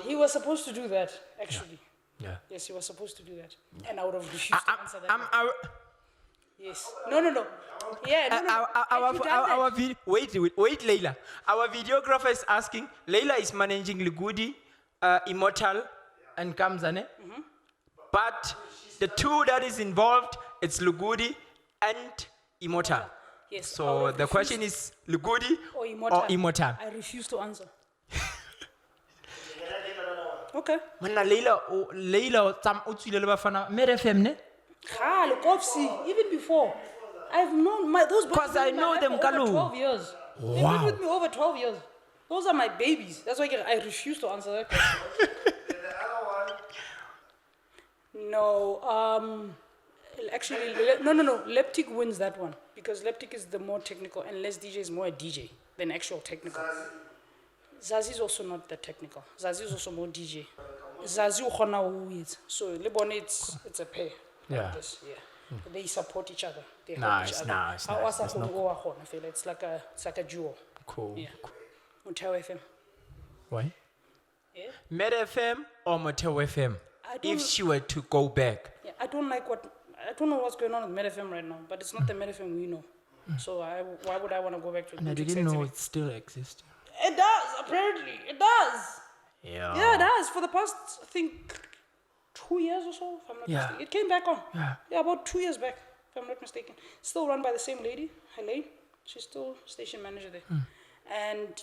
He was supposed to do that, actually. Yeah. Yes, he was supposed to do that. And I would have refused to answer that. Yes. No. Yeah, no. Had you done that? Wait, Laila. Our videographer is asking. Laila is managing Lugudi, Immortal, and Kamzane. But the 2 that is involved, it's Lugudi and Immortal. Yes. I So would the have question refused- is Lugudi or Immortal. or Immortal. I refuse to answer. Okay. Mana Laila tam utswile le bafana Med FM ne? Look, even before. I've known those boys. 'Cause I been in my know life them, for over Kalu. 12 years. They've been Wow. with me over 12 years. Those are my babies. That's why I refuse to answer that question. The other one, No, actually, no. Leptic wins that one because Leptic is the more technical and Les DJ is more a DJ than actual technical. Zazi is also not that technical. Zazi is also more DJ. Zazi ukhona uwitz. So lebone it's a pair. Yeah. Like this, yeah. They support each other. They help Nice, each other. nice. It's like a duo. Cool. Yeah. Untitled FM. Why? Yeah. Med FM or Motel FM? I don't- If she were to go back. Yeah, I don't know what's going on with MedFM right now, but it's not the MedFM we know. So why would I want to go back to it? And I didn't know it still exists. It does, apparently. It does. Yeah. Yeah, it has. For the past, I think, 2 years or so, if I'm not Yeah. mistaken. It came back on. Yeah. About 2 years back, if I'm not mistaken. Still run by the same lady, Helene. She's still station manager there. And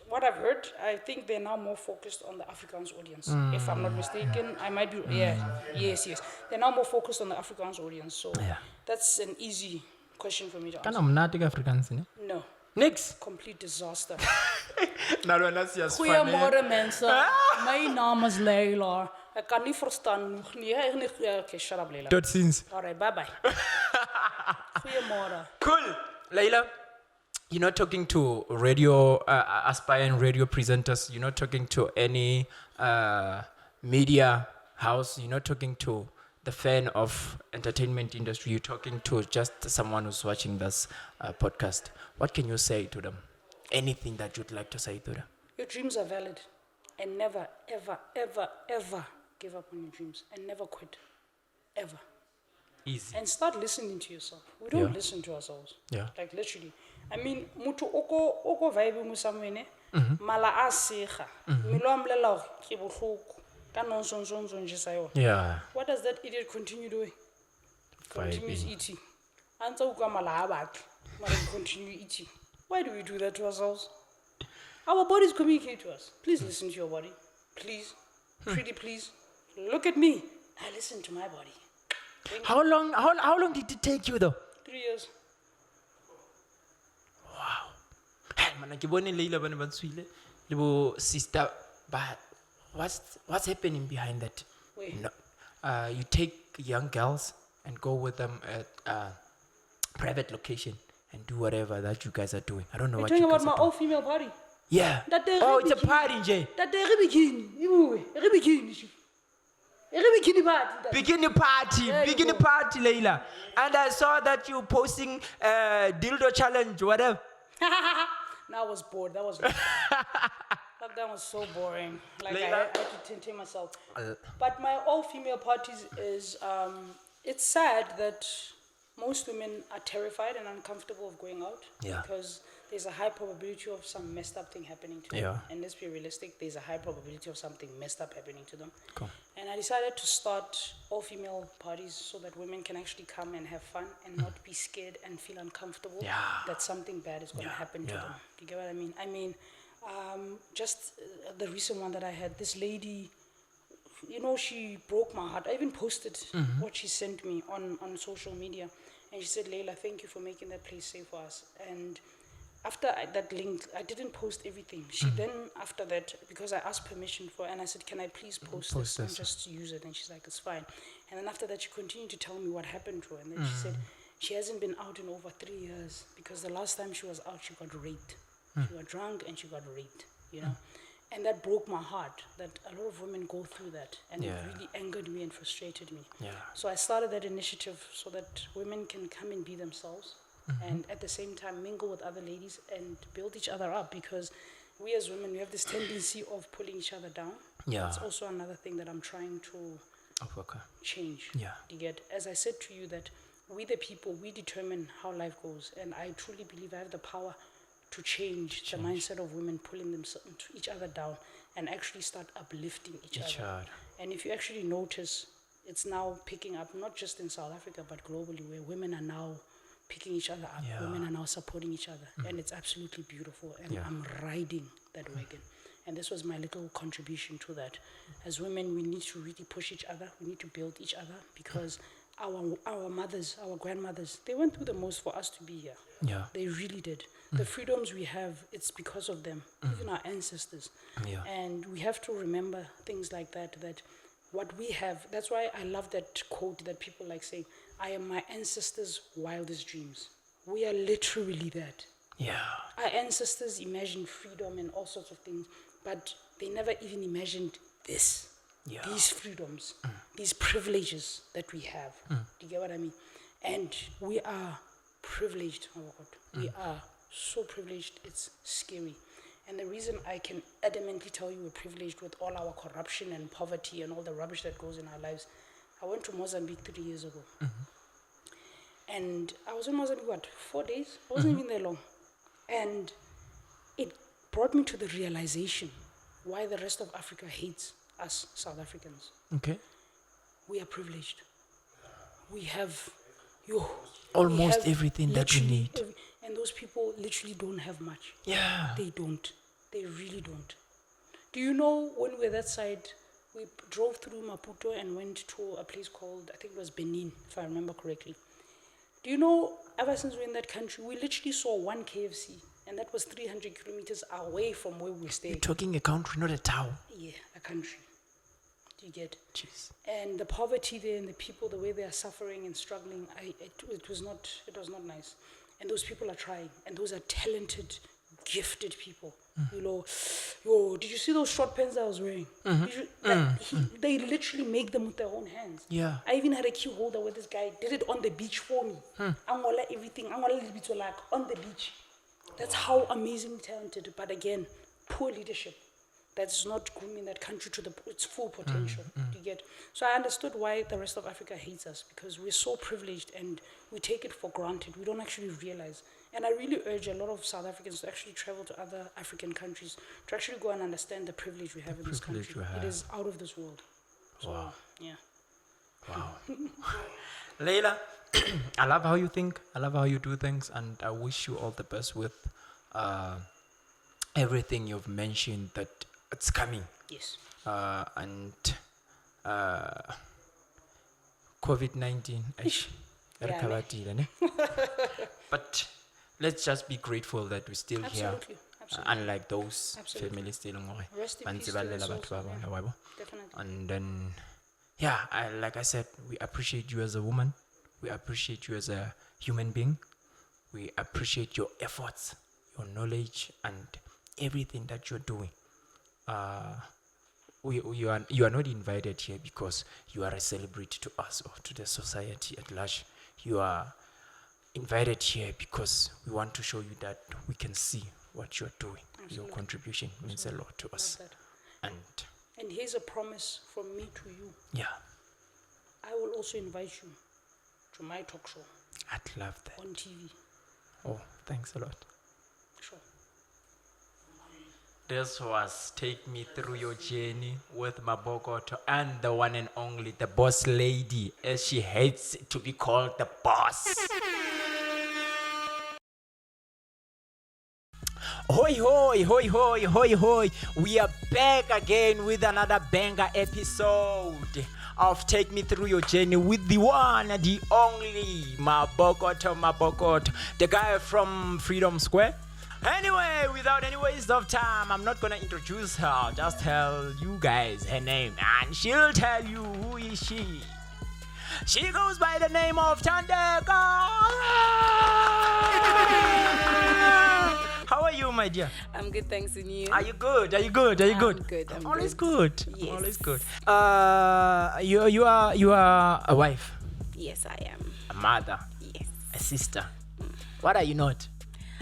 what I've heard, I think they're now more focused on the Afrikaans audience. If I'm not mistaken, I might be, yes. They're now more focused on the Afrikaans audience. So Yeah. that's an easy question for me to Kana answer. mnati Afrikaans ne? No, Niks. complete disaster. Nalona sias Goeiemôre mense. My naam is Laila. Ek kan nie verstaan nog nie. Okay, shut up Laila. Tot ziens. All right, bye-bye. Goeiemôre. Cool. Laila, you're not talking to radio, aspiring radio presenters. You're not talking to any media house. You're not talking to the fan of entertainment industry. You're talking to just someone who's watching this podcast. What can you say to them? Anything that you'd like to say to them? Your dreams are valid. And never, ever, ever, ever give up on your dreams and never quit, ever. Easy. And start listening to yourself. We don't listen to ourselves. Yeah. Like literally. I mean, mutu oko vibe mo samwene, mala a sega. Melo a mlela hore ke bohloko. Ka nonsonsonso nje sa yona. Yeah. What does that idiot continue doing? Continues Vibing. eating. Anta uka mala a batle, mara we continue eating. Why do we do that to ourselves? Our bodies communicate to us. Please listen to your body. Please. Pretty please. Look at me. I listen to my body. How long did it take you though? 3 years. Hey, man, ke bone Laila bane ba tswile le bo sister, but what's happening behind that? Wait. No, you take young girls and go with them at private location and do whatever that you guys are doing. I don't know You're what talking you about guys my are doing. all-female party? Yeah. That they Oh, really it's a party, Jay. That they bikini. Ibuwe. Bikini. Bikini party. Bikini party, Laila. And I saw that you posting dildo challenge, whatever. Now I was bored. That was that was so boring. Like I Laila. had to entertain myself. But my all-female parties is it's sad that most women are terrified and uncomfortable of going out because there's a high probability of some messed up thing happening to them. And let's be realistic, there's a high probability of something messed up happening to them. Cool. And I decided to start all-female parties so that women can actually come and have fun and not be scared and feel uncomfortable that something bad is going to happen to them. You get what I mean? I mean, just the recent one that I had, this lady, you know, she broke my heart. I even posted what she sent me on social media. And she said, Laila, thank you for making that place safe for us. And after that link, I didn't post everything. She then, after that, because I asked permission for, and I said, can I please post this and just use it? And she's like, it's fine. And then after that, she continued to tell me what happened to her. And then she said, she hasn't been out in over 3 years because the last time she was out, she got raped. She got drunk and she got raped, you know. And that broke my heart, that a lot of women go through that. And it really angered me and frustrated me. So I started that initiative so that women can come and be themselves. And at the same time mingle with other ladies and build each other up, because we as women, we have this tendency of pulling each other down. That's also another thing that I'm trying to change. You get, as I said to you, that we the people, we determine how life goes, and I truly believe I have the power to change the mindset of women pulling themselves to each other down and actually start uplifting each other. And if you actually notice, it's now picking up, not just in South Africa but globally, where women are now picking each other up. Women are now supporting each other, and it's absolutely beautiful. And I'm riding that wagon. And this was my little contribution to that. As women, we need to really push each other. We need to build each other, because our mothers, our grandmothers, they went through the most for us to be here. They really did. The freedoms we have, it's because of them, even our ancestors. And we have to remember things like that, that what we have, that's why I love that quote that people like saying, I am my ancestors' wildest dreams. We are literally that. Our ancestors imagined freedom and all sorts of things, but they never even imagined this. These freedoms, these privileges that we have. Do you get what I mean? And we are privileged, oh God. We are so privileged, it's scary. And the reason I can adamantly tell you we're privileged with all our corruption and poverty and all the rubbish that goes in our lives, I went to Mozambique 3 years ago. And I was in Mozambique, 4 days? I wasn't even there long. And it brought me to the realization why the rest of Africa hates us South Africans. We are privileged. We have almost everything that we need. And those people literally don't have much. They don't. They really don't. Do you know, when we were that side, we drove through Maputo and went to a place called, I think it was Benin, if I remember correctly. Do you know, ever since we're in that country, we literally saw one KFC, and that was 300 kilometers away from where we stayed. You're talking a country, not a town. Yeah, a country. Do you get? Jeez. And the poverty there and the people, the way they are suffering and struggling, it was not nice. And those people are trying, and those are talented, gifted people. You know, did you see those short pants I was wearing? They literally make them with their own hands. I even had a key holder where this guy did it on the beach for me. Angola, everything, Angola, like on the beach. That's how amazingly talented. But again, poor leadership, that's not grooming that country to its full potential. You get? So I understood why the rest of Africa hates us, because we're so privileged and we take it for granted. We don't actually realize. And I really urge a lot of South Africans to actually travel to other African countries to actually go and understand the privilege we have in this country. It is out of this world. So, Wow. yeah. Wow. Laila, I love how you think. I love how you do things, and I wish you all the best with everything you've mentioned that it's coming. Yes. And COVID-19. Yeah, But let's just be grateful that we're still here. Absolutely. Absolutely. Unlike those Absolutely. families still Rest in peace to us also, yeah. Definitely. and then yeah, like I said, we appreciate you as a woman, we appreciate you as a human being, we appreciate your efforts, your knowledge, and everything that you're doing. You are not invited here because you are a celebrity to us or to the society at large. You are invited here because we want to show you that we can see what you're doing. Absolutely. Your contribution means a lot to us. Love that. And here's a promise from me to you. Yeah, I will also invite you to my talk show I'd love that. on TV. Oh, thanks a lot. Sure. This was Take Me Through Your Journey with MABOKOTHO and the one and only, the boss lady, as she hates to be called the boss. Hoi hoi hoi hoi hoi hoi. We are back again with another banger episode of Take Me Through Your Journey with the one, the only MABOKOTHO, the guy from Freedom Square. Anyway, without any waste of time, I'm not gonna introduce her. I'll just tell you guys her name and she'll tell you who is she. She goes by the name of Thandeka. How are you, my dear? I'm good, thanks, and you? Are you good? Are you good? Are you good? I'm good. I'm always good. good. Yes. Always good. You are a wife, Yes, I am. a mother, Yes. a sister. What are you not?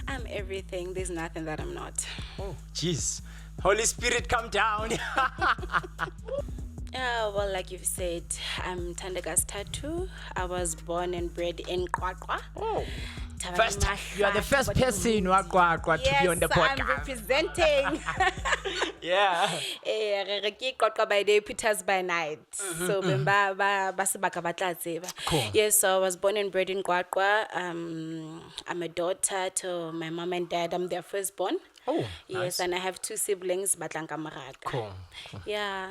I'm everything. There's nothing that I'm not. Oh, jeez. Holy Spirit, come down. Well, like you've said, I'm Thandeka's tattoo. I was born and bred in Kwakwa. Oh. First, you are the first person to be on the podcast. I'm representing. Yeah. Kwakwa by day, Peters by night. So, Cool. Yes, so I was born and bred in Kwakwa. I'm a daughter to my mom and dad. I'm their firstborn. Oh, Yes, nice. and I have two siblings, Batlanka Maraka. Cool. Yeah.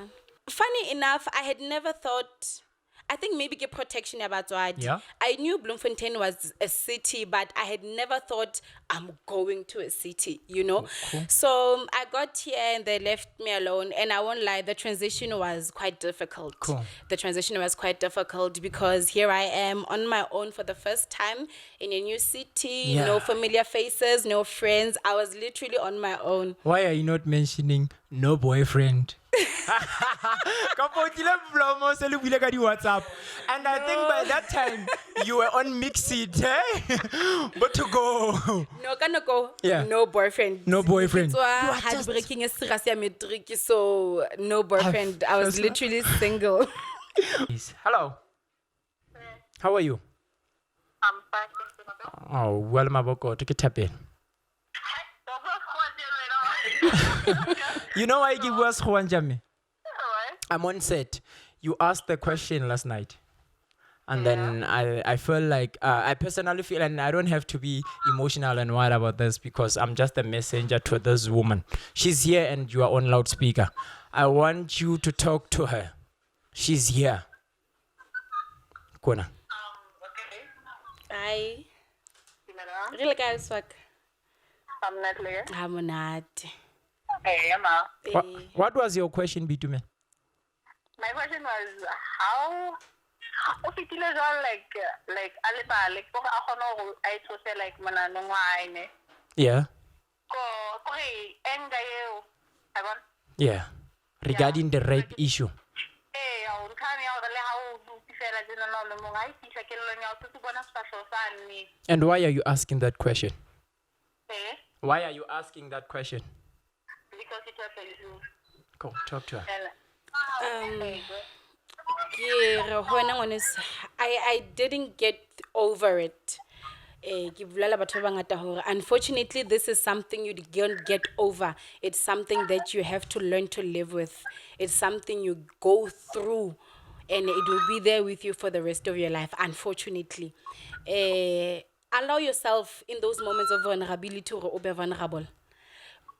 Funny enough, I had never thought. I think maybe get protection about what. Yeah. I knew Bloemfontein was a city, but I had never thought I'm going to a city, you know? Cool. So I got here and they left me alone. And I won't lie, the transition was quite difficult. Cool. The transition was quite difficult because here I am on my own for the first time in a new city, Yeah. no familiar faces, no friends. I was literally on my own. Why are you not mentioning no boyfriend? WhatsApp. And I think by that time you were on Mixit, eh? But to go. No, can go. Yeah. No boyfriend. No boyfriend. So I had breaking a metric, so no boyfriend. I was literally single. Hello. How are you? I'm fine. Oh, well, MABOKOTHO, take a You know why I give us Jami? I'm on set. You asked the question last night. And then I feel like, I personally feel, and I don't have to be emotional and wild about this because I'm just a messenger to this woman. She's here and you are on loudspeaker. I want you to talk to her. She's here. Kona. Okay. Hi. Simera. Really guys, fuck. I'm not clear. I'm not. Hey, Emma. What was your question, B2Me? My question was how ofitile jwang like aleba like go a kgona go a itshose like mananong wa aine Yeah. ko hey enga eo I want Yeah. Regarding the rape issue. eh o nkhani ya le ha o tsifela tsena no le mong a itisa ke le nya o tse bona special sane And why are you asking that question? eh Why are you asking that question? because it was you Go, talk to her. I didn't get over it. Unfortunately, this is something you don't get over. It's something that you have to learn to live with. It's something you go through, and it will be there with you for the rest of your life, unfortunately. Allow yourself in those moments of vulnerability to be vulnerable.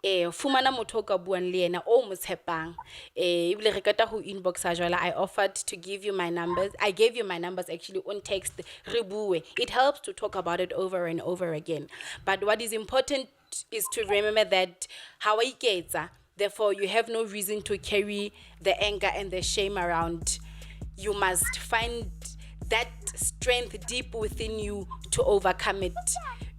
Fumana motho ka buang le yena o mo tshepang ebile re kata ho inbox jwala. I offered to give you my numbers. I gave you my numbers actually on text. Re bue. It helps to talk about it over and over again, but what is important is to remember that how I get, therefore you have no reason to carry the anger and the shame around. You must find that strength deep within you to overcome it,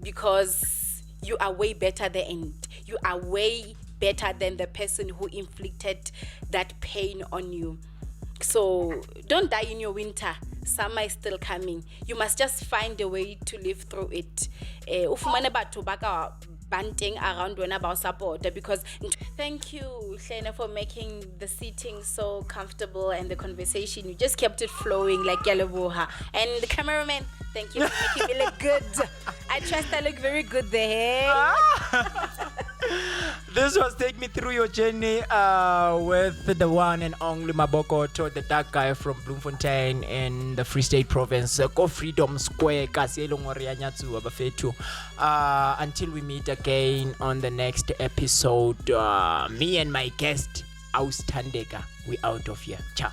because you are way better than you are way better than the person who inflicted that pain on you. So don't die in your winter. Summer is still coming. You must just find a way to live through it. Ufumane batho baka banting around when about support, because thank you Hlene for making the seating so comfortable and the conversation, you just kept it flowing like Yalaboha. And the cameraman, thank you for making me look good. I trust I look very good there. This was Take Me Through Your Journey with the one and only MABOKOTHO, the dark guy from Bloemfontein in the Free State Province. Go Freedom Square. Until we meet again on the next episode, me and my guest, Austandeka, we out of here. Ciao.